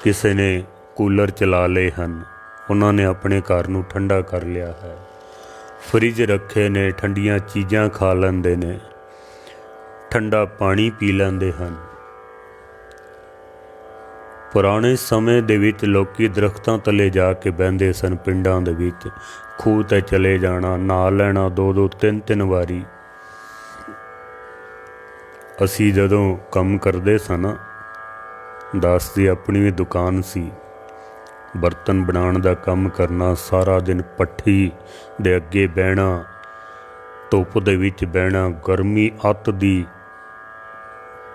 ਕਿਸੇ ਨੇ ਕੂਲਰ ਚਲਾ ਲਏ ਹਨ, ਉਹਨਾਂ ਨੇ ਆਪਣੇ ਘਰ ਨੂੰ ਠੰਡਾ ਕਰ ਲਿਆ ਹੈ। ਫਰਿੱਜ ਰੱਖੇ ਨੇ, ਠੰਡੀਆਂ ਚੀਜ਼ਾਂ ਖਾ ਲੈਂਦੇ ਨੇ, ਠੰਡਾ ਪਾਣੀ ਪੀ ਲੈਂਦੇ ਹਨ। ਪੁਰਾਣੇ ਸਮੇਂ ਦੇ ਵਿੱਚ ਲੋਕੀ ਦਰਖਤਾਂ ਥੱਲੇ ਜਾ ਕੇ ਬਹਿੰਦੇ ਸਨ, ਪਿੰਡਾਂ ਦੇ ਵਿੱਚ ਖੂਹ 'ਤੇ ਚਲੇ ਜਾਣਾ, ਨਹਾ ਲੈਣਾ 2-2 3-3 ਵਾਰੀ। ਅਸੀਂ ਜਦੋਂ ਕੰਮ ਕਰਦੇ ਸਨ, ਦਾਸ ਦੀ ਆਪਣੀ ਵੀ ਦੁਕਾਨ ਸੀ, ਬਰਤਨ ਬਣਾਉਣ ਦਾ ਕੰਮ ਕਰਨਾ, ਸਾਰਾ ਦਿਨ ਭੱਠੀ ਦੇ ਅੱਗੇ ਬਹਿਣਾ, ਧੁੱਪ ਦੇ ਵਿੱਚ ਬਹਿਣਾ, ਗਰਮੀ ਅੱਤ ਦੀ,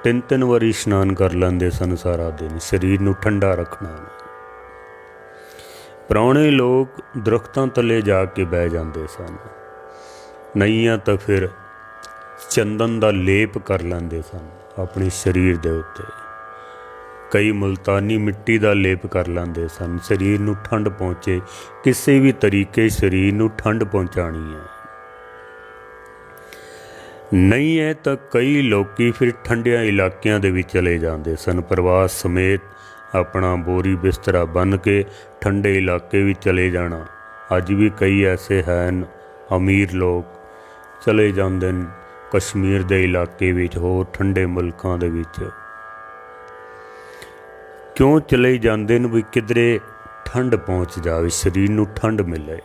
3-3 ਵਾਰੀ ਇਸ਼ਨਾਨ ਕਰ ਲੈਂਦੇ ਸਨ ਸਾਰਾ ਦਿਨ, ਸਰੀਰ ਨੂੰ ਠੰਡਾ ਰੱਖਣਾ। ਪੁਰਾਣੇ ਲੋਕ ਦਰਖਤਾਂ ਥੱਲੇ ਜਾ ਕੇ ਬਹਿ ਜਾਂਦੇ ਸਨ, ਨਹੀਂ ਤਾਂ ਫਿਰ ਚੰਦਨ ਦਾ ਲੇਪ ਕਰ ਲੈਂਦੇ ਸਨ ਆਪਣੇ ਸਰੀਰ ਦੇ ਉੱਤੇ, ਕਈ ਮੁਲਤਾਨੀ ਮਿੱਟੀ ਦਾ ਲੇਪ ਕਰ ਲੈਂਦੇ ਸਨ, ਸਰੀਰ ਨੂੰ ਠੰਡ ਪਹੁੰਚੇ, ਕਿਸੇ ਵੀ ਤਰੀਕੇ ਸਰੀਰ ਨੂੰ ਠੰਡ ਪਹੁੰਚਾਉਣੀ ਹੈ। ਨਹੀਂ ਹੈ ਤਾਂ ਕਈ ਲੋਕੀ ਫਿਰ ਠੰਡਿਆਂ ਇਲਾਕਿਆਂ ਦੇ ਵਿੱਚ ਚਲੇ ਜਾਂਦੇ ਸਨ, ਪਰਿਵਾਰ ਸਮੇਤ ਆਪਣਾ ਬੋਰੀ ਬਿਸਤਰਾ ਬੰਨ੍ਹ ਕੇ ਠੰਡੇ ਇਲਾਕੇ ਵਿੱਚ ਚਲੇ ਜਾਣਾ। ਅੱਜ ਵੀ ਕਈ ਐਸੇ ਹਨ ਅਮੀਰ ਲੋਕ ਚਲੇ ਜਾਂਦੇ ਨੇ ਕਸ਼ਮੀਰ ਦੇ ਇਲਾਕੇ ਵਿੱਚ, ਹੋਰ ਠੰਡੇ ਮੁਲਕਾਂ ਦੇ ਵਿੱਚ। ਕਿਉਂ ਚਲੇ ਜਾਂਦੇ ਨੇ? ਵੀ ਕਿਧਰੇ ਠੰਡ ਪਹੁੰਚ ਜਾਵੇ, ਸਰੀਰ ਨੂੰ ਠੰਡ ਮਿਲੇ।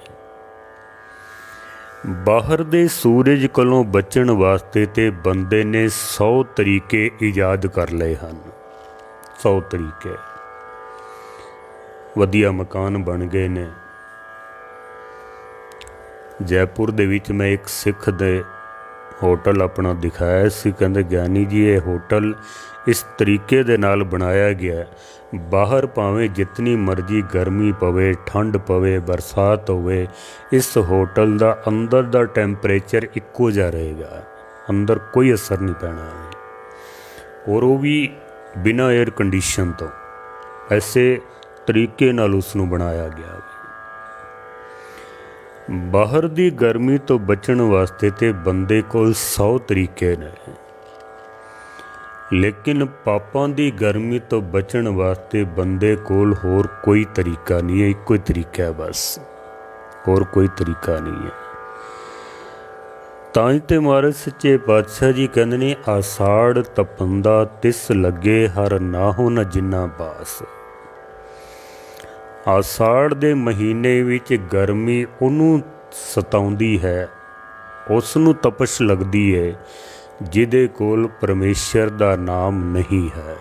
ਬਾਹਰ ਦੇ ਸੂਰਜ ਕੋਲੋਂ ਬਚਣ ਵਾਸਤੇ ਤੇ ਬੰਦੇ ਨੇ 100 ਤਰੀਕੇ ਈਜਾਦ ਕਰ ਲਏ ਹਨ, 100 ਤਰੀਕੇ। ਵਧੀਆ ਮਕਾਨ ਬਣ ਗਏ ਨੇ। ਜੈਪੁਰ ਦੇ ਵਿੱਚ ਮੈਂ ਇੱਕ ਸਿੱਖ ਦੇ ਹੋਟਲ ਆਪਣਾ ਦਿਖਾਇਆ ਸੀ, ਕਹਿੰਦੇ ਗਿਆਨੀ ਜੀ ਇਹ ਹੋਟਲ ਇਸ ਤਰੀਕੇ ਦੇ ਨਾਲ ਬਣਾਇਆ ਗਿਆ, ਬਾਹਰ ਭਾਵੇਂ ਜਿਤਨੀ ਮਰਜ਼ੀ ਗਰਮੀ ਪਵੇ, ਠੰਡ ਪਵੇ, ਬਰਸਾਤ ਹੋਵੇ, ਇਸ ਹੋਟਲ ਦਾ ਅੰਦਰ ਦਾ ਟੈਂਪਰੇਚਰ ਇੱਕੋ ਜਿਹਾ ਰਹੇਗਾ, ਅੰਦਰ ਕੋਈ ਅਸਰ ਨਹੀਂ ਪੈਣਾ, ਔਰ ਉਹ ਵੀ ਬਿਨਾਂ 에ਅਰ ਕੰਡੀਸ਼ਨ ਤੋਂ। ਐਸੇ ਤਰੀਕੇ ਨਾਲ ਉਸ ਨੂੰ ਬਣਾਇਆ ਗਿਆ। ਬਾਹਰ ਦੀ ਗਰਮੀ ਤੋਂ ਬਚਣ ਵਾਸਤੇ ਤੇ ਬੰਦੇ ਕੋਲ 100 ਤਰੀਕੇ ਨੇ, ਲੇਕਿਨ ਪਾਪਾਂ ਦੀ ਗਰਮੀ ਤੋਂ ਬਚਣ ਵਾਸਤੇ ਬੰਦੇ ਕੋਲ ਹੋਰ ਕੋਈ ਤਰੀਕਾ ਨਹੀਂ ਹੈ, ਇੱਕੋ ਹੀ ਤਰੀਕਾ ਹੈ ਬਸ, ਹੋਰ ਕੋਈ ਤਰੀਕਾ ਨਹੀਂ ਹੈ। ਤਾਂ ਹੀ ਤੇ ਮਹਾਰਾਜ ਸੱਚੇ ਪਾਤਸ਼ਾਹ ਜੀ ਕਹਿੰਦੇ ਨੇ, ਆਸਾੜ ਤਪੰਦਾ ਤਿਸ ਲੱਗੇ ਹਰ ਨਾਹੋ ਨ ਜਿੰਨਾ ਬਾਸ। ਆਸਾੜ ਦੇ ਮਹੀਨੇ ਵਿੱਚ ਗਰਮੀ ਉਹਨੂੰ ਸਤਾਉਂਦੀ ਹੈ, ਉਸ ਨੂੰ ਤਪਸ਼ ਲੱਗਦੀ ਹੈ ਜਿਹਦੇ ਕੋਲ ਪਰਮੇਸ਼ਰ ਦਾ ਨਾਮ ਨਹੀਂ ਹੈ,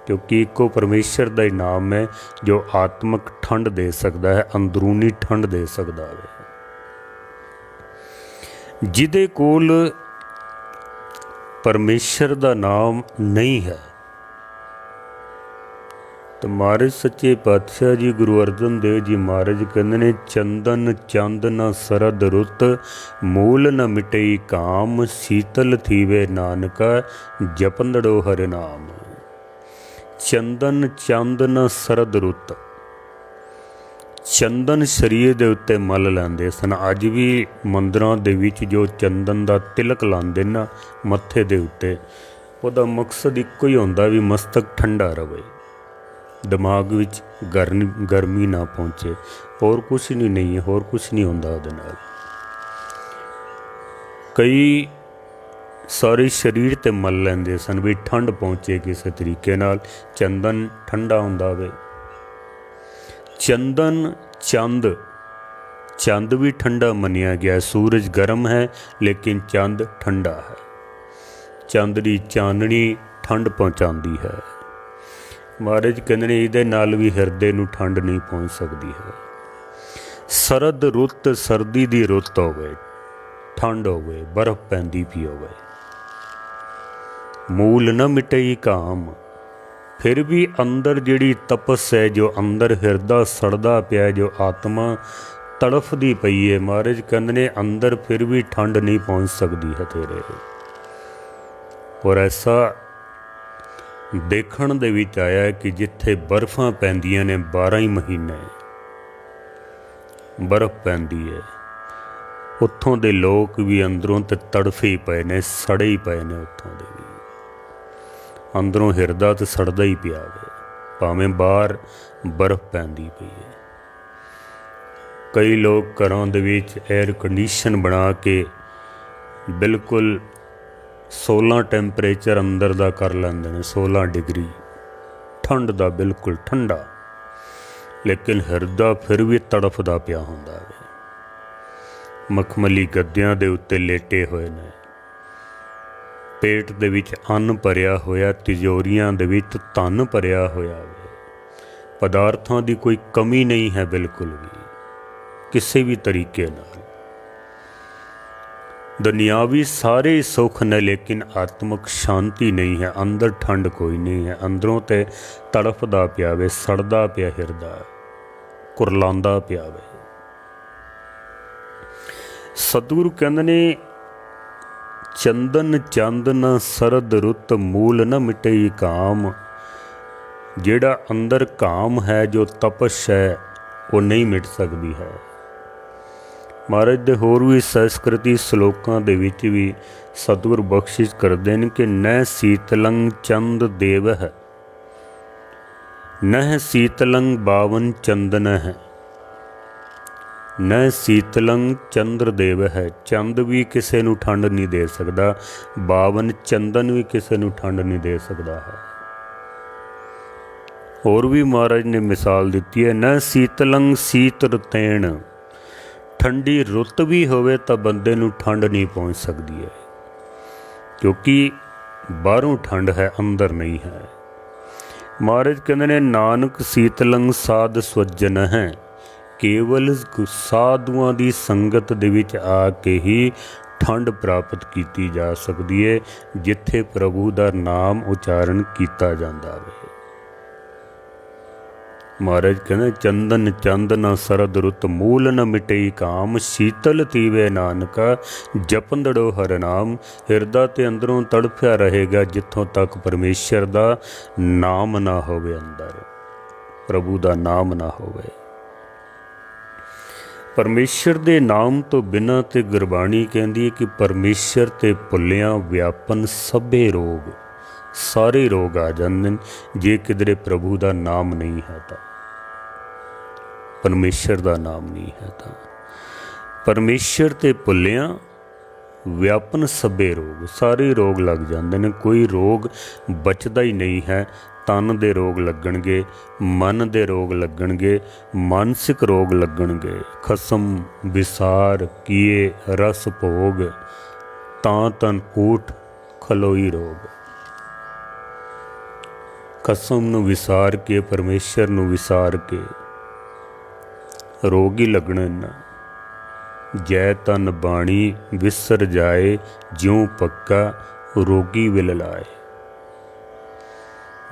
ਕਿਉਂਕਿ ਇੱਕੋ ਪਰਮੇਸ਼ਰ ਦਾ ਹੀ ਨਾਮ ਹੈ ਜੋ ਆਤਮਿਕ ਠੰਡ ਦੇ ਸਕਦਾ ਹੈ, ਅੰਦਰੂਨੀ ਠੰਡ ਦੇ ਸਕਦਾ ਹੈ। ਜਿਹਦੇ ਕੋਲ ਪਰਮੇਸ਼ਰ ਦਾ ਨਾਮ ਨਹੀਂ ਹੈ तो महाराज सच्चे पातशाह जी गुरु अर्जन देव जी महाराज कहते ने चंदन चंद न सरद रुत मूल न मिटई काम शीतल थीवे नानका जपंदड़ो हरि नाम। चंदन चंद न सरद रुत, चंदन शरीर दे उत्ते मल लैंदे सन। अज भी मंदिरां दे विच जो चंदन दा तिलक लांदे ना मत्थे दे उत्ते, उहदा मकसद इक्को ही हुंदा भी मस्तक ठंडा रवे, दिमाग विच गर्मी ना पहुँचे, होर कुछ नहीं है, होर कुछ नहीं होंदा उहदे नाल। कई सारे शरीर ते मल लैंदे सन भी ठंड पहुँचे किसी तरीके नाल, चंदन ठंडा हुंदा वे। चंदन चंद, चंद भी ठंडा मनिया गया। सूरज गर्म है लेकिन चंद ठंडा है। चंद दी चाननी ठंड पहुँचाती है। महाराज कहते ने इहदे नाल भी हिरदे नूं ठंड नहीं पहुँच सकती है। सरद रुत, सर्दी दी रुत होवे, ठंड होवे, बर्फ पैंदी पई होवे। मूल न मिटई काम, फिर भी अंदर जिहड़ी तपस है, जो अंदर हिरदा सड़दा पिया, जो आत्मा तड़फदी पई है, महाराज कहते ने अंदर फिर भी ठंड नहीं पहुँच सकती है तेरे। और ऐसा देखण दे विच आया कि जिथे बर्फां पैंदियां ने 12 ही महीने बर्फ पैंदी है, उत्थों दे लोग भी अंदरों ते तड़फे ही पए ने, सड़े ही पए ने। उत्थों दे भी अंदरों हिरदा ते सड़दा ही पिया वे, भावें बाहर बर्फ पैंदी पई है। कई लोग घरों दे विच एयर कंडीशन बना के बिल्कुल 16 टैंपरेचर अंदर दा कर लैंदे ने, 16 डिग्री ठंड दा, बिल्कुल ठंडा, लेकिन हिरदा फिर भी तड़फदा पिया हुंदा है। मखमली गद्दियां दे उत्ते लेटे होए ने, पेट दे विच अन्न भरिया होया, तिजोरियां दे विच धन भरिया होया वे। पदार्थां दी कोई कमी नहीं है बिल्कुल भी, किसी भी तरीके नाल। दुनियावी सारे सुख ने, लेकिन आत्मक शांति नहीं है। अंदर ठंड कोई नहीं है, अंदरों ते तड़फदा पिया वे, सड़दा पिया हिरदा, कुरलांदा पिया वे। सतगुरु कहंदे ने चंदन चंद न सरद रुत मूल न मिटई काम। जेड़ा अंदर काम है, जो तपश है, वो नहीं मिट सकती है। महाराज दे होर भी संस्कृति श्लोकां दे विच भी सतगुर बख्शिश करदे ने कि न शीतलंग चंद देव है, न शीतलंग बावन चंदन है। न शीतलंग चंद्र देव है, चंद भी किसी नूं ठंड नहीं दे सकदा, बावन चंदन भी किसी नूं ठंड नहीं दे सकदा है। होर भी महाराज ने मिसाल दिती है, न शीतलंग शीत रतैण, ठंडी रुत भी होवे तो बंदे नूं ठंड नहीं पहुँच सकती है, क्योंकि बाहरों ठंड है, अंदर नहीं है। महाराज कहते ने नानक शीतलंग साध स्वजन है, केवल साधुआं दी संगत दे विच आके ही ठंड प्राप्त की जा सकती है, जिथे प्रभु दा नाम उचारण किया जाता है। महाराज कहते चंदन चंद न सरद रुत मूल न मिटई काम शीतल थीवे नानका जपंदड़ो हर नाम। हिरदा ते अंदरों तड़फिया रहेगा जिथों तक परमेश्वर दा नाम ना होवे, अंदर प्रभु दा नाम ना होवे। परमेश्वर दे नाम तो बिना ते गुरबाणी कहती है कि परमेश्वर ते भुलिया व्यापन सभे रोग, सारे रोग आ जाते जे किधरे प्रभु दा नाम नहीं है तो, परमेश्वर दा नाम नहीं है तो। परमेश्वर ते भुलिया व्यापन सभे रोग, सारे रोग लग जाते हैं, कोई रोग बचदा ही नहीं है। तन दे रोग लगणगे, मन दे रोग लगणगे, मानसिक रोग लगणगे, खसम विसार किए रस भोग, तां तन ऊठ खलोई रोग। खसम नूं विसार के, परमेश्वर नूं विसार के रोग ही लगणे ना। जै तन बाणी विसर जाए, ज्यों पक्का रोगी विल लाए।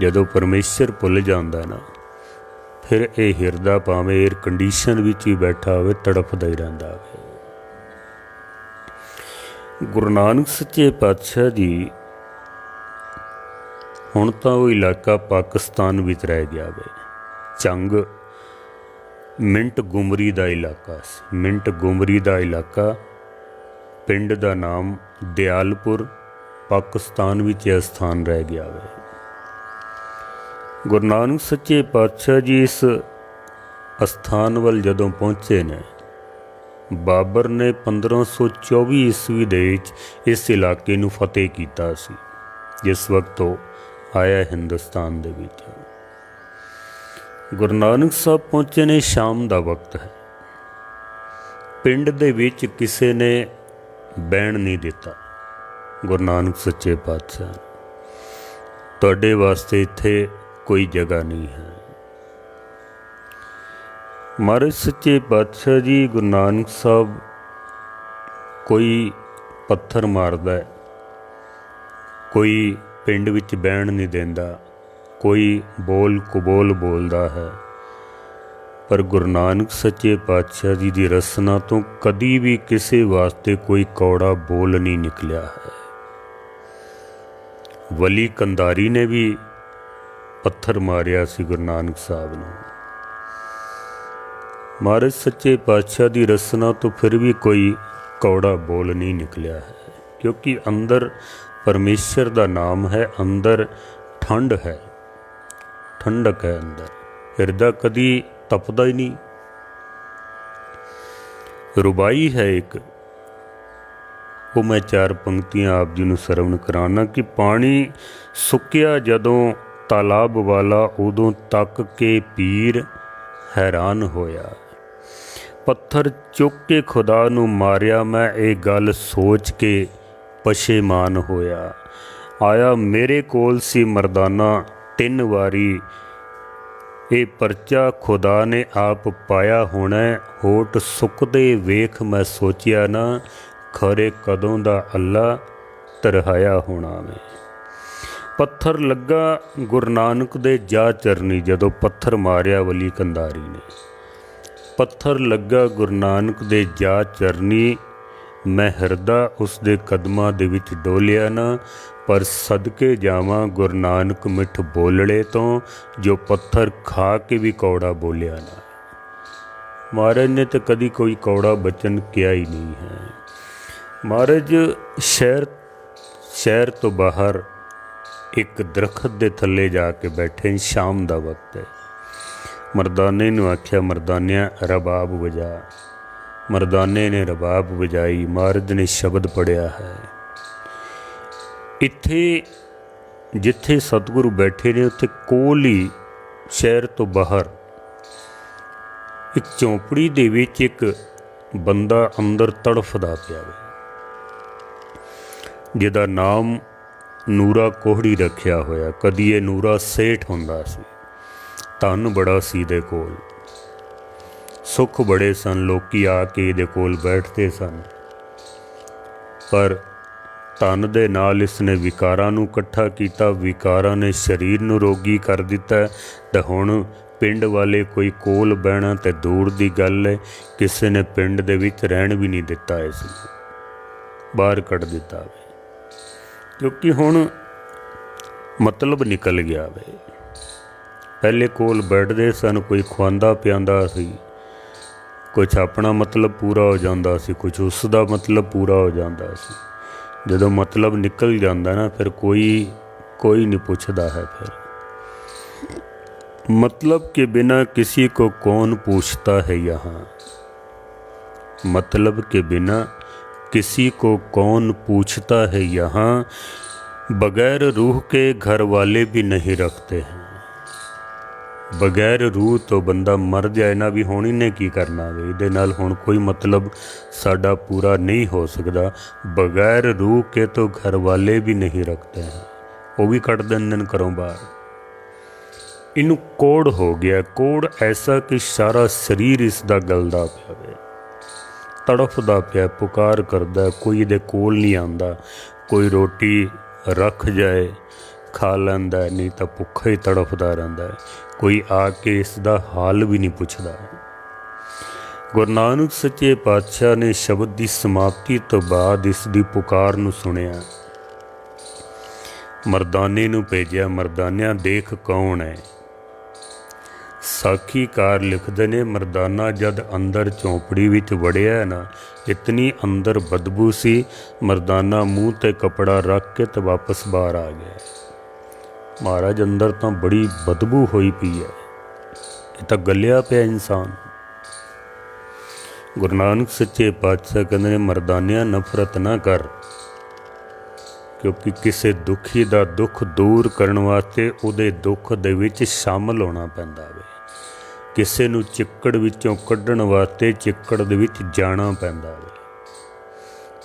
जदों परमेश्वर भुल जाता ना ਫਿਰ ਇਹ ਹਿਰਦਾ ਭਾਵੇਂ 에ਅਰ ਕੰਡੀਸ਼ਨ ਵਿੱਚ ਵੀ ਬੈਠਾ ਹੋਵੇ ਤੜਫਦਾ ਹੀ ਰਹਿੰਦਾ ਹੋਵੇ। ਗੁਰੂ ਨਾਨਕ ਸੱਚੇ ਪਾਤਸ਼ਾਹ ਜੀ ਹੁਣ ਤਾਂ ਉਹ ਇਲਾਕਾ ਪਾਕਿਸਤਾਨ ਵਿੱਚ ਰਹਿ ਗਿਆ ਵੇ। ਚੰਗ ਮਿੰਟ ਗੁਮਰੀ ਦਾ ਇਲਾਕਾ ਸੀ। ਮਿੰਟ ਗੁਮਰੀ ਦਾ ਇਲਾਕਾ, ਪਿੰਡ ਦਾ ਨਾਮ ਦਿਆਲਪੁਰ, ਪਾਕਿਸਤਾਨ ਵਿੱਚ ਇਹ ਸਥਾਨ ਰਹਿ ਗਿਆ ਵੇ। ਗੁਰੂ ਨਾਨਕ ਸੱਚੇ ਪਾਤਸ਼ਾਹ ਜੀ ਇਸ ਅਸਥਾਨ ਵੱਲ ਜਦੋਂ ਪਹੁੰਚੇ ਨੇ, ਬਾਬਰ ਨੇ 1524 ਈਸਵੀ ਦੇ ਵਿੱਚ ਇਸ ਇਲਾਕੇ ਨੂੰ ਫਤਿਹ ਕੀਤਾ ਸੀ, ਜਿਸ ਵਕਤ ਉਹ ਆਇਆ ਹਿੰਦੁਸਤਾਨ ਦੇ ਵਿੱਚ। ਗੁਰੂ ਨਾਨਕ ਸਾਹਿਬ ਪਹੁੰਚੇ ਨੇ, ਸ਼ਾਮ ਦਾ ਵਕਤ ਹੈ। ਪਿੰਡ ਦੇ ਵਿੱਚ ਕਿਸੇ ਨੇ ਬਹਿਣ ਨਹੀਂ ਦਿੱਤਾ। ਗੁਰੂ ਨਾਨਕ ਸੱਚੇ ਪਾਤਸ਼ਾਹ, ਤੁਹਾਡੇ ਵਾਸਤੇ ਇੱਥੇ ਕੋਈ ਜਗ੍ਹਾ ਨਹੀਂ ਹੈ। ਮਹਾਰਾਜ ਸੱਚੇ ਪਾਤਸ਼ਾਹ ਜੀ, ਗੁਰੂ ਨਾਨਕ ਸਾਹਿਬ ਕੋਈ ਪੱਥਰ ਮਾਰਦਾ ਹੈ, ਕੋਈ ਪਿੰਡ ਵਿੱਚ ਬਹਿਣ ਨਹੀਂ ਦਿੰਦਾ, ਕੋਈ ਬੋਲ ਕਬੋਲ ਬੋਲਦਾ ਹੈ, ਪਰ ਗੁਰੂ ਨਾਨਕ ਸੱਚੇ ਪਾਤਸ਼ਾਹ ਜੀ ਦੀ ਰਸਨਾ ਤੋਂ ਕਦੀ ਵੀ ਕਿਸੇ ਵਾਸਤੇ ਕੋਈ ਕੌੜਾ ਬੋਲ ਨਹੀਂ ਨਿਕਲਿਆ ਹੈ। ਵਲੀ ਕੰਧਾਰੀ ਨੇ ਵੀ ਪੱਥਰ ਮਾਰਿਆ ਸੀ ਗੁਰੂ ਨਾਨਕ ਸਾਹਿਬ ਨੂੰ। ਮਹਾਰਾਜ ਸੱਚੇ ਪਾਤਸ਼ਾਹ ਦੀ ਰਸਨਾ ਤੋਂ ਫਿਰ ਵੀ ਕੋਈ ਕੌੜਾ ਬੋਲ ਨਹੀਂ ਨਿਕਲਿਆ ਹੈ, ਕਿਉਂਕਿ ਅੰਦਰ ਪਰਮੇਸ਼ਰ ਦਾ ਨਾਮ ਹੈ, ਅੰਦਰ ਠੰਡ ਹੈ, ਠੰਡਕ ਹੈ ਅੰਦਰ। ਹਿਰਦਾ ਕਦੀ ਤਪਦਾ ਹੀ ਨਹੀਂ। ਰੁਬਾਈ ਹੈ ਇੱਕ, ਉਹ ਮੈਂ 4 ਪੰਕਤੀਆਂ ਆਪ ਜੀ ਨੂੰ ਸਰਵਣ ਕਰਾਉਣਾ ਕਿ ਪਾਣੀ ਸੁੱਕਿਆ ਜਦੋਂ ਤਾਲਾਬ ਵਾਲਾ, ਉਦੋਂ ਤੱਕ ਕੇ ਪੀਰ ਹੈਰਾਨ ਹੋਇਆ। ਪੱਥਰ ਚੁੱਕ ਕੇ ਖੁਦਾ ਨੂੰ ਮਾਰਿਆ, ਮੈਂ ਇਹ ਗੱਲ ਸੋਚ ਕੇ ਪਛੇਮਾਨ ਹੋਇਆ। ਆਇਆ ਮੇਰੇ ਕੋਲ ਸੀ ਮਰਦਾਨਾ 3 ਵਾਰੀ, ਇਹ ਪਰਚਾ ਖੁਦਾ ਨੇ ਆਪ ਪਾਇਆ ਹੋਣਾ। ਹੋਠ ਸੁੱਕਦੇ ਵੇਖ ਮੈਂ ਸੋਚਿਆ ਨਾ, ਖਰੇ ਕਦੋਂ ਦਾ ਅੱਲਾ ਤਰਹਾਇਆ ਹੋਣਾ ਵੇ। ਪੱਥਰ ਲੱਗਾ ਗੁਰੂ ਨਾਨਕ ਦੇ ਜਾ ਚਰਨੀ, ਜਦੋਂ ਪੱਥਰ ਮਾਰਿਆ ਵਲੀ ਕੰਧਾਰੀ ਨੇ, ਪੱਥਰ ਲੱਗਾ ਗੁਰੂ ਨਾਨਕ ਦੇ ਜਾ ਚਰਨੀ। ਮੈਂ ਹਿਰਦਾ ਉਸ ਦੇ ਕਦਮਾਂ ਦੇ ਵਿੱਚ ਡੋਲਿਆ ਨਾ, ਪਰ ਸਦਕੇ ਜਾਵਾਂ ਗੁਰੂ ਨਾਨਕ ਮਿੱਠ ਬੋਲੜੇ ਤੋਂ, ਜੋ ਪੱਥਰ ਖਾ ਕੇ ਵੀ ਕੌੜਾ ਬੋਲਿਆ ਨਾ। ਮਹਾਰਾਜ ਨੇ ਤਾਂ ਕਦੀ ਕੋਈ ਕੌੜਾ ਬਚਨ ਕਿਹਾ ਹੀ ਨਹੀਂ ਹੈ। ਮਹਾਰਾਜ ਸ਼ਹਿਰ ਤੋਂ ਬਾਹਰ ਇੱਕ ਦਰਖਤ ਦੇ ਥੱਲੇ ਜਾ ਕੇ ਬੈਠੇ। ਸ਼ਾਮ ਦਾ ਵਕਤ ਹੈ। ਮਰਦਾਨੇ ਨੂੰ ਆਖਿਆ, ਮਰਦਾਨਿਆਂ ਰਬਾਬ ਵਜਾ। ਮਰਦਾਨੇ ਨੇ ਰਬਾਬ ਵਜਾਈ। ਮਹਾਰਾਜ ਨੇ ਸ਼ਬਦ ਪੜ੍ਹਿਆ ਹੈ। ਇੱਥੇ ਜਿੱਥੇ ਸਤਿਗੁਰੂ ਬੈਠੇ ਨੇ, ਉੱਥੇ ਕੋਲ ਹੀ ਸ਼ਹਿਰ ਤੋਂ ਬਾਹਰ ਇੱਕ ਝੌਂਪੜੀ ਦੇ ਵਿੱਚ ਇੱਕ ਬੰਦਾ ਅੰਦਰ ਤੜਫਦਾ ਪਿਆ ਵੇ, ਜਿਹਦਾ ਨਾਮ ਨੂਰਾ ਕੋਹੜੀ ਰੱਖਿਆ ਹੋਇਆ। ਕਦੀ ਇਹ ਨੂਰਾ ਸੇਠ ਹੁੰਦਾ ਸੀ, ਧਨ ਬੜਾ ਸੀ ਇਹਦੇ ਕੋਲ, ਸੁੱਖ ਬੜੇ ਸਨ, ਲੋਕੀ ਆ ਕੇ ਇਹਦੇ ਕੋਲ ਬੈਠਦੇ ਸਨ। ਪਰ ਧਨ ਦੇ ਨਾਲ ਇਸਨੇ ਵਿਕਾਰਾਂ ਨੂੰ ਇਕੱਠਾ ਕੀਤਾ। ਵਿਕਾਰਾਂ ਨੇ ਸਰੀਰ ਨੂੰ ਰੋਗੀ ਕਰ ਦਿੱਤਾ। ਤੇ ਹੁਣ ਪਿੰਡ ਵਾਲੇ ਕੋਈ ਕੋਲ ਬਹਿਣਾ ਤੇ ਦੂਰ ਦੀ ਗੱਲ ਹੈ, ਕਿਸੇ ਨੇ ਪਿੰਡ ਦੇ ਵਿੱਚ ਰਹਿਣ ਵੀ ਨਹੀਂ ਦਿੱਤਾ, ਇਸ ਨੂੰ ਬਾਹਰ ਕੱਢ ਦਿੱਤਾ ਵੇ, ਕਿਉਂਕਿ ਹੁਣ ਮਤਲਬ ਨਿਕਲ ਗਿਆ ਵੇ। ਪਹਿਲੇ ਕੋਲ ਬੈਠਦੇ ਸਨ, ਕੋਈ ਖਵਾਉਂਦਾ ਪਿਆਂਦਾ ਸੀ, ਕੁਛ ਆਪਣਾ ਮਤਲਬ ਪੂਰਾ ਹੋ ਜਾਂਦਾ ਸੀ, ਕੁਛ ਉਸ ਦਾ ਮਤਲਬ ਪੂਰਾ ਹੋ ਜਾਂਦਾ ਸੀ। ਜਦੋਂ ਮਤਲਬ ਨਿਕਲ ਜਾਂਦਾ ਨਾ, ਫਿਰ ਕੋਈ ਨਹੀਂ ਪੁੱਛਦਾ ਹੈ। ਫਿਰ मतलब के बिना किसी को कौन पूछता है यहाँ, मतलब के बिना किसी को कौन पूछता है यहाँ, बगैर रूह के घर वाले भी नहीं रखते हैं। बगैर रूह तो बंदा मर जाए ना भी, हुण इन्हें की करना वे, इहदे नाल हुण कोई मतलब साडा पूरा नहीं हो सकता। बगैर रूह के तो घर वाले भी नहीं रखते हैं, वो भी कट देंदे ने घरों बाहर। इनू कोड़ हो गया, कोड़ ऐसा कि सारा शरीर इसका गलदा पिया वे, तड़फदा पिया, पुकार करदा, कोई इहदे कोल नहीं आंदा। कोई रोटी रख जाए, खा लैंदा है, नहीं तो भुखा ही तड़फदा रहिंदा है। कोई आके इसदा हाल भी नहीं पुछदा। गुरु नानक सच्चे पातशाह ने शब्द की समाप्ति तो बाद इसकी पुकार नूं सुनिया। मरदाने नूं भेजिया, मरदानिया देख कौन है। साखीकार लिखते ने मरदाना जद अंदर झोंपड़ी विच वड़िया ना, इतनी अंदर बदबू सी, मरदाना मूँह ते कपड़ा रख के तो वापस बाहर आ गया। महाराज अंदर तो बड़ी बदबू होई पई है, ये तो गलिया पिया इंसान। गुरु नानक सच्चे पातशाह कहते ने मरदानिया नफरत ना कर, क्योंकि किसी दुखी का दुख दूर करने वास्ते उहदे दुख दे विच शामिल होना पैंदा वे। किसी नूं चिक्कड़ विचों कड्ढण वास्ते चिक्कड़ दे विच जाना पैंदा वे।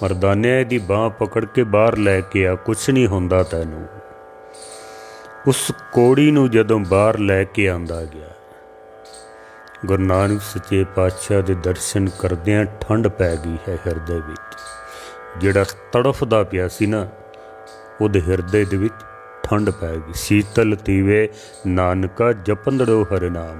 मरदानिया दी बांह पकड़ के बाहर लैके आ, कुछ नहीं हुंदा तैनूं। उस कोड़ी नूं जदों बाहर लैके आंदा गया, गुरु नानक सच्चे पातशाह दे दर्शन करदिआं ठंड पै गई है हिरदे विच। जिहड़ा तड़फदा पिया सी ना, उहदे हिरदे दे विच ठंड पै गई। शीतल तीवे नानका जपंदड़ो हरि नाम।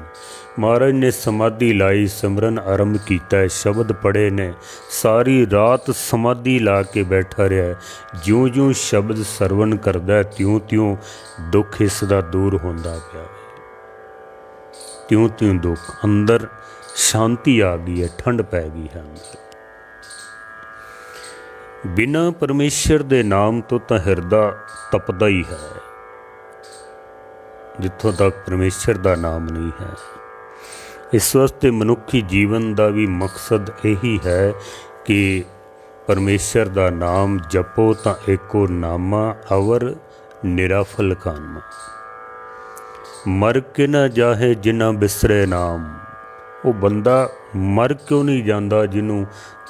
महाराज ने समाधि लाई, सिमरन आरंभ किया, शब्द पढ़े ने, सारी रात समाधि ला के बैठा रहा। ज्यों ज्यों शब्द सरवण करदा त्यों त्यों दुख इसदा दूर होंदा पिया, त्यों त्यों दुख अंदर शांति आ गई है, ठंड पै गई है अंदर। बिना परमेश्वर दे नाम तो हिरदा तपदा ही है, जिथों तक परमेश्वर दा नाम नहीं है। इस वास्ते मनुखी जीवन का भी मकसद यही है कि परमेश्वर दा नाम जपो तो एको नामा अवर निराफल कानमा। मर के ना जाहे जिन्ना बिसरे नाम। वो बंदा मर क्यों नहीं जाता जिन्हों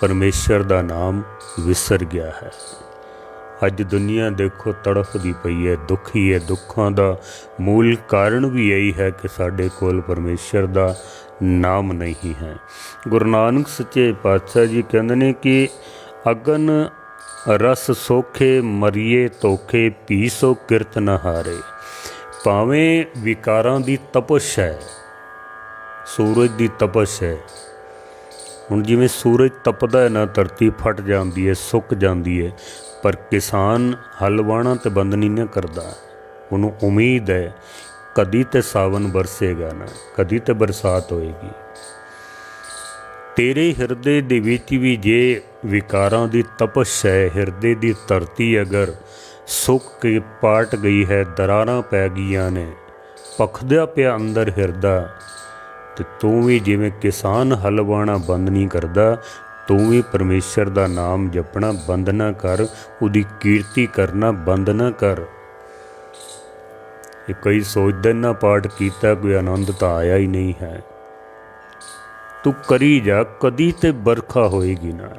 परमेश्वर दा नाम विसर गया है। अज दुनिया देखो तड़फदी पई है, दुखी है। दुखों का मूल कारण भी यही है कि साडे कोल परमेश्वर दा नाम नहीं है। गुरु नानक सच्चे पातशाह जी कहते हैं कि अगन रस सोखे मरिए धोखे, पी सो किरत न हारे। भावें विकारां दी तपश है, सूरज दी तपश है। हुण जिवें सूरज तपदा है ना, धरती फट जाती है, सुक जाती है, पर किसान हल वाहना तो बंद नहीं ना करता। उन्होंने उम्मीद है कदी ते सावन बरसेगा ना, कदी ते बरसात होएगी। तेरे हिरदे दे विच भी जे विकारां दी तपश है, हिरदे दी धरती अगर सुक के पाट गई है, दरारां पै गईयां ने, पखदा पिया अंदर हिरदा, तो तू भी जिवें किसान हल वाहना बंद नहीं करता, तू भी परमेश्वर दा नाम जपना बंद ना कर, उहदी कीर्ति करना बंद ना कर। ये कई सोचते ना पाठ किया कोई आनंद तो आया ही नहीं है। तू करी जा, कदी ते बरखा होएगी ना,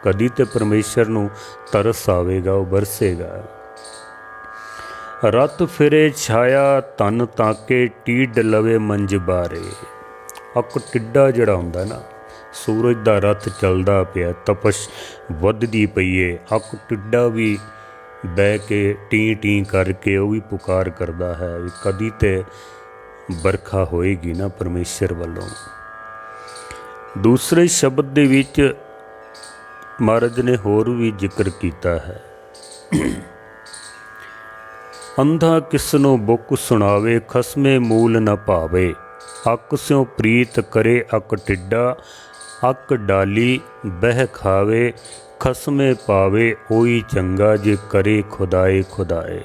कदी ते परमेश्वर नूं तरस आवेगा, वो बरसेगा। रत फिरे छाया तन ताके, टीड लवे मंज बारे। अक टिड्डा जिहड़ा हुंदा ना, सूरज दा रथ चलदा पिया, तपश वधदी पई है, अक टिड्डा भी बह के टी टी करके वो भी पुकार करता है भी कदी ते बरखा होएगी ना परमेश्वर वालों। दूसरे शब्द दे विच महाराज ने होर भी जिक्र किया है, अंधा किसनो बुक सुनावे, खसमे मूल न पावे। अक स्यों प्रीत करे अक टिड्डा, अक डाली बह खावे। खसमे पावे ओई चंगा, जे करे खुदाए खुदाए।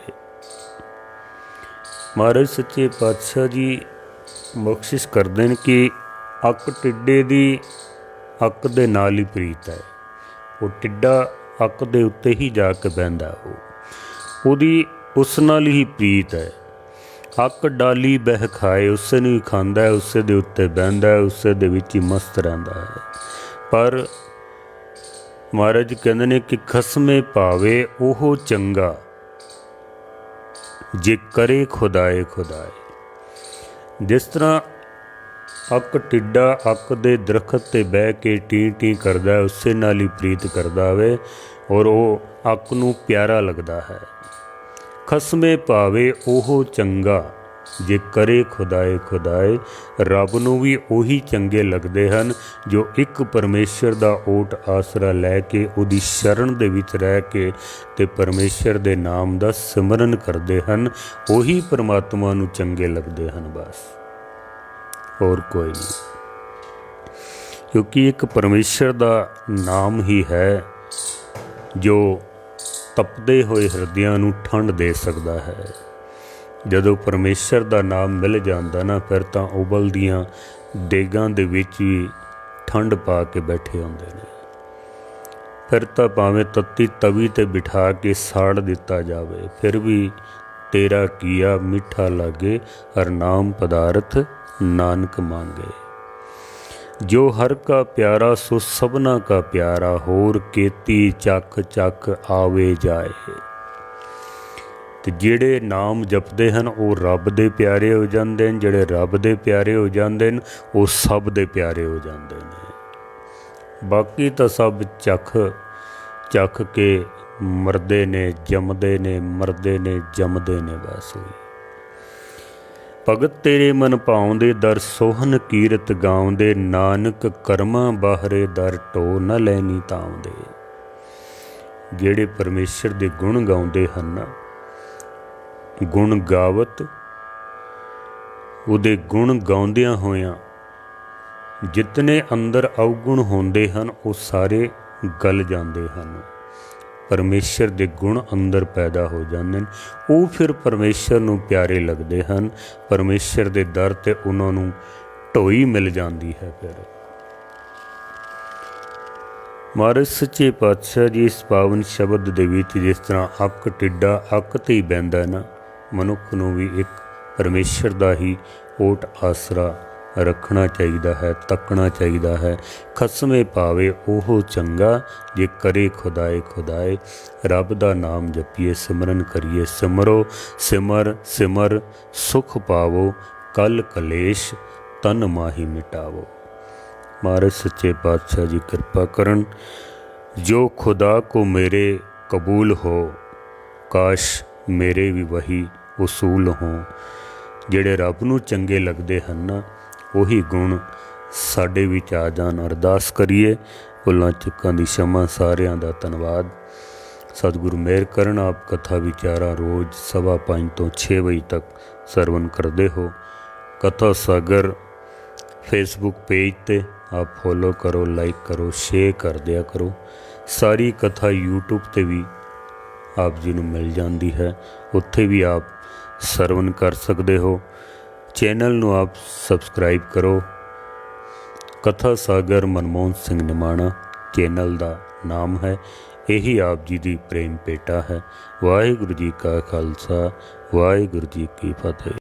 महाराज सच्चे पातशाह जी बख्शिश करते हैं कि अक टिड्डे दी अक दे नाल ही प्रीत है। वो टिड्डा अक दे उत्ते ही जाके बहंदा, ओदी उस नाल ही प्रीत है। अक डाली बह खाए, उससे नहीं खांदा है, उससे दे उत्ते बहंदा है, उससे दे विच ही मस्त रहिंदा है। पर महाराज कहते हैं कि खसमे पावे ओह चंगा, जे करे खुदाए खुदाए। जिस तरह अक टिड्डा अक दे दरखत ते बह के टी टी करदा है, उससे नाल ही प्रीत करदा वे और वो अक नूं प्यारा लगदा है। ਖਸਮੇ ਭਾਵੇ ਉਹ ਚੰਗਾ ਜੇ ਕਰੇ ਖੁਦਾਏ ਖੁਦਾਏ। ਰੱਬ ਨੂੰ ਵੀ ਉਹੀ ਚੰਗੇ ਲੱਗਦੇ ਹਨ ਜੋ ਇੱਕ ਪਰਮੇਸ਼ਰ ਦਾ ਓਟ ਆਸਰਾ ਲੈ ਕੇ ਉਹਦੀ ਸ਼ਰਨ ਦੇ ਵਿੱਚ ਰਹਿ ਕੇ ਤੇ ਪਰਮੇਸ਼ਰ ਦੇ ਨਾਮ ਦਾ ਸਿਮਰਨ ਕਰਦੇ ਹਨ। ਉਹੀ ਪਰਮਾਤਮਾ ਨੂੰ ਚੰਗੇ ਲੱਗਦੇ ਹਨ, ਬਸ ਹੋਰ ਕੋਈ ਨਹੀਂ। ਕਿਉਂਕਿ ਇੱਕ ਪਰਮੇਸ਼ਰ ਦਾ ਨਾਮ ਹੀ ਹੈ ਜੋ ਤਪਦੇ ਹੋਏ ਹਿਰਦਿਆਂ ਨੂੰ ਠੰਡ ਦੇ ਸਕਦਾ ਹੈ। ਜਦੋਂ ਪਰਮੇਸ਼ਰ ਦਾ ਨਾਮ ਮਿਲ ਜਾਂਦਾ ਨਾ, ਫਿਰ ਤਾਂ ਉਬਲਦੀਆਂ ਦੇਗਾਂ ਦੇ ਵਿੱਚ ਵੀ ਠੰਡ ਪਾ ਕੇ ਬੈਠੇ ਹੁੰਦੇ ਨੇ। ਫਿਰ ਤਾਂ ਭਾਵੇਂ ਤੱਤੀ ਤਵੀ 'ਤੇ ਬਿਠਾ ਕੇ ਸਾੜ ਦਿੱਤਾ ਜਾਵੇ, ਫਿਰ ਵੀ ਤੇਰਾ ਕੀਆ ਮਿੱਠਾ ਲਾਗੇ, ਹਰ ਨਾਮ ਪਦਾਰਥ ਨਾਨਕ ਮੰਗੇ। ਜੋ ਹਰ ਕਾ ਪਿਆਰਾ ਸੋ ਸਭਨਾ ਕਾ ਪਿਆਰਾ, ਹੋਰ ਕੀਤੀ ਚੱਕ ਚੱਕ ਆਵੇ ਜਾਏ। ਤੇ ਜਿਹੜੇ ਨਾਮ ਜਪਦੇ ਹਨ ਉਹ ਰੱਬ ਦੇ ਪਿਆਰੇ ਹੋ ਜਾਂਦੇ ਨੇ। ਜਿਹੜੇ ਰੱਬ ਦੇ ਪਿਆਰੇ ਹੋ ਜਾਂਦੇ ਨੇ ਉਹ ਸਭ ਦੇ ਪਿਆਰੇ ਹੋ ਜਾਂਦੇ ਨੇ। ਬਾਕੀ ਤਾਂ ਸਭ ਚੱਖ ਕੇ ਮਰਦੇ ਨੇ, ਜੰਮਦੇ ਨੇ, ਮਰਦੇ ਨੇ, ਜੰਮਦੇ ਨੇ, ਬਸ ਹੋਈ। ਭਗਤ ਤੇਰੇ ਮਨ ਭਾਉਂਦੇ ਦਰ ਸੋਹਨ ਕੀਰਤ ਗਾਉਂਦੇ, ਨਾਨਕ ਕਰਮਾਂ ਬਾਹਰੇ ਦਰ ਢੋ ਨ ਲੈਣੀ ਤਾਉਂਦੇ। ਜਿਹੜੇ ਪਰਮੇਸ਼ਰ ਦੇ ਗੁਣ ਗਾਉਂਦੇ ਹਨ, ਗੁਣ ਗਾਵਤ, ਉਹਦੇ ਗੁਣ ਗਾਉਂਦਿਆਂ ਹੋਇਆਂ ਜਿਤਨੇ ਅੰਦਰ ਅਵਗੁਣ ਹੁੰਦੇ ਹਨ ਉਹ ਸਾਰੇ ਗਲ ਜਾਂਦੇ ਹਨ। ਪਰਮੇਸ਼ਰ ਦੇ ਗੁਣ ਅੰਦਰ ਪੈਦਾ ਹੋ ਜਾਂਦੇ ਨੇ। ਉਹ ਫਿਰ ਪਰਮੇਸ਼ਰ ਨੂੰ ਪਿਆਰੇ ਲੱਗਦੇ ਹਨ। ਪਰਮੇਸ਼ਰ ਦੇ ਦਰ 'ਤੇ ਉਹਨਾਂ ਨੂੰ ਢੋਈ ਮਿਲ ਜਾਂਦੀ ਹੈ। ਫਿਰ ਮਹਾਰਾਜ ਸੱਚੇ ਪਾਤਸ਼ਾਹ ਜੀ ਇਸ ਪਾਵਨ ਸ਼ਬਦ ਦੇ ਵਿੱਚ ਜਿਸ ਤਰ੍ਹਾਂ ਅੱਕ ਟਿੱਡਾ ਅੱਕ 'ਤੇ ਹੀ ਬਹਿੰਦਾ ਨਾ, ਮਨੁੱਖ ਨੂੰ ਵੀ ਇੱਕ ਪਰਮੇਸ਼ਰ ਦਾ ਹੀ ਓਟ ਆਸਰਾ ਰੱਖਣਾ ਚਾਹੀਦਾ ਹੈ, ਤੱਕਣਾ ਚਾਹੀਦਾ ਹੈ। ਖਸਮੇ ਪਾਵੇ ਉਹ ਚੰਗਾ ਜੇ ਕਰੇ ਖੁਦਾਏ ਖੁਦਾਏ। ਰੱਬ ਦਾ ਨਾਮ ਜਪੀਏ, ਸਿਮਰਨ ਕਰੀਏ। ਸਿਮਰੋ ਸਿਮਰ ਸਿਮਰ ਸੁਖ ਪਾਵੋ, ਕਲ ਕਲੇਸ਼ ਤਨ ਮਾਹੀ ਮਿਟਾਵੋ। ਮਹਾਰਾਜ ਸੱਚੇ ਪਾਤਸ਼ਾਹ ਜੀ ਕਿਰਪਾ ਕਰਨ। ਜੋ ਖੁਦਾ ਕੋ ਮੇਰੇ ਕਬੂਲ ਹੋ, ਕਾਸ਼ ਮੇਰੇ ਵੀ ਵਹੀ ਉਸੂਲ ਹੋ। ਜਿਹੜੇ ਰੱਬ ਨੂੰ ਚੰਗੇ ਲੱਗਦੇ ਹਨ ਨਾ, ਉਹੀ ਗੁਣ ਸਾਡੇ ਵਿੱਚ ਆ ਜਾਣ। ਅਰਦਾਸ ਕਰੀਏ। ਭੁੱਲਾਂ ਚੁੱਕਾਂ ਦੀ क्षमा। ਸਾਰਿਆਂ ਦਾ ਧੰਨਵਾਦ। ਸਤਿਗੁਰੂ ਮਿਹਰ ਕਰਨ। ਆਪ ਕਥਾ ਵਿਚਾਰਾ ਰੋਜ਼ 5:15 ਤੋਂ 6 ਵਜੇ ਤੱਕ ਸਰਵਨ ਕਰਦੇ ਹੋ। ਕਥਾ ਸਾਗਰ ਫੇਸਬੁੱਕ ਪੇਜ 'ਤੇ ਆਪ ਫੋਲੋ ਕਰੋ, ਲਾਈਕ ਕਰੋ, ਸ਼ੇਅਰ ਕਰ ਦਿਆ ਕਰੋ। ਸਾਰੀ ਕਥਾ YouTube 'ਤੇ ਵੀ ਆਪ ਜੀ ਨੂੰ ਮਿਲ ਜਾਂਦੀ ਹੈ, ਉੱਥੇ ਵੀ ਆਪ ਸਰਵਨ ਕਰ ਸਕਦੇ ਹੋ। ਚੈਨਲ ਨੂੰ ਆਪ ਸਬਸਕ੍ਰਾਈਬ ਕਰੋ। ਕਥਾ ਸਾਗਰ ਮਨਮੋਹਨ ਸਿੰਘ ਨਿਮਾਣਾ ਚੈਨਲ ਦਾ ਨਾਮ ਹੈ। ਇਹੀ ਆਪ ਜੀ ਦੀ ਪ੍ਰੇਮ ਭੇਟਾ ਹੈ। ਵਾਹਿਗੁਰੂ ਜੀ ਕਾ ਖਾਲਸਾ, ਵਾਹਿਗੁਰੂ ਜੀ ਕੀ ਫਤਿਹ।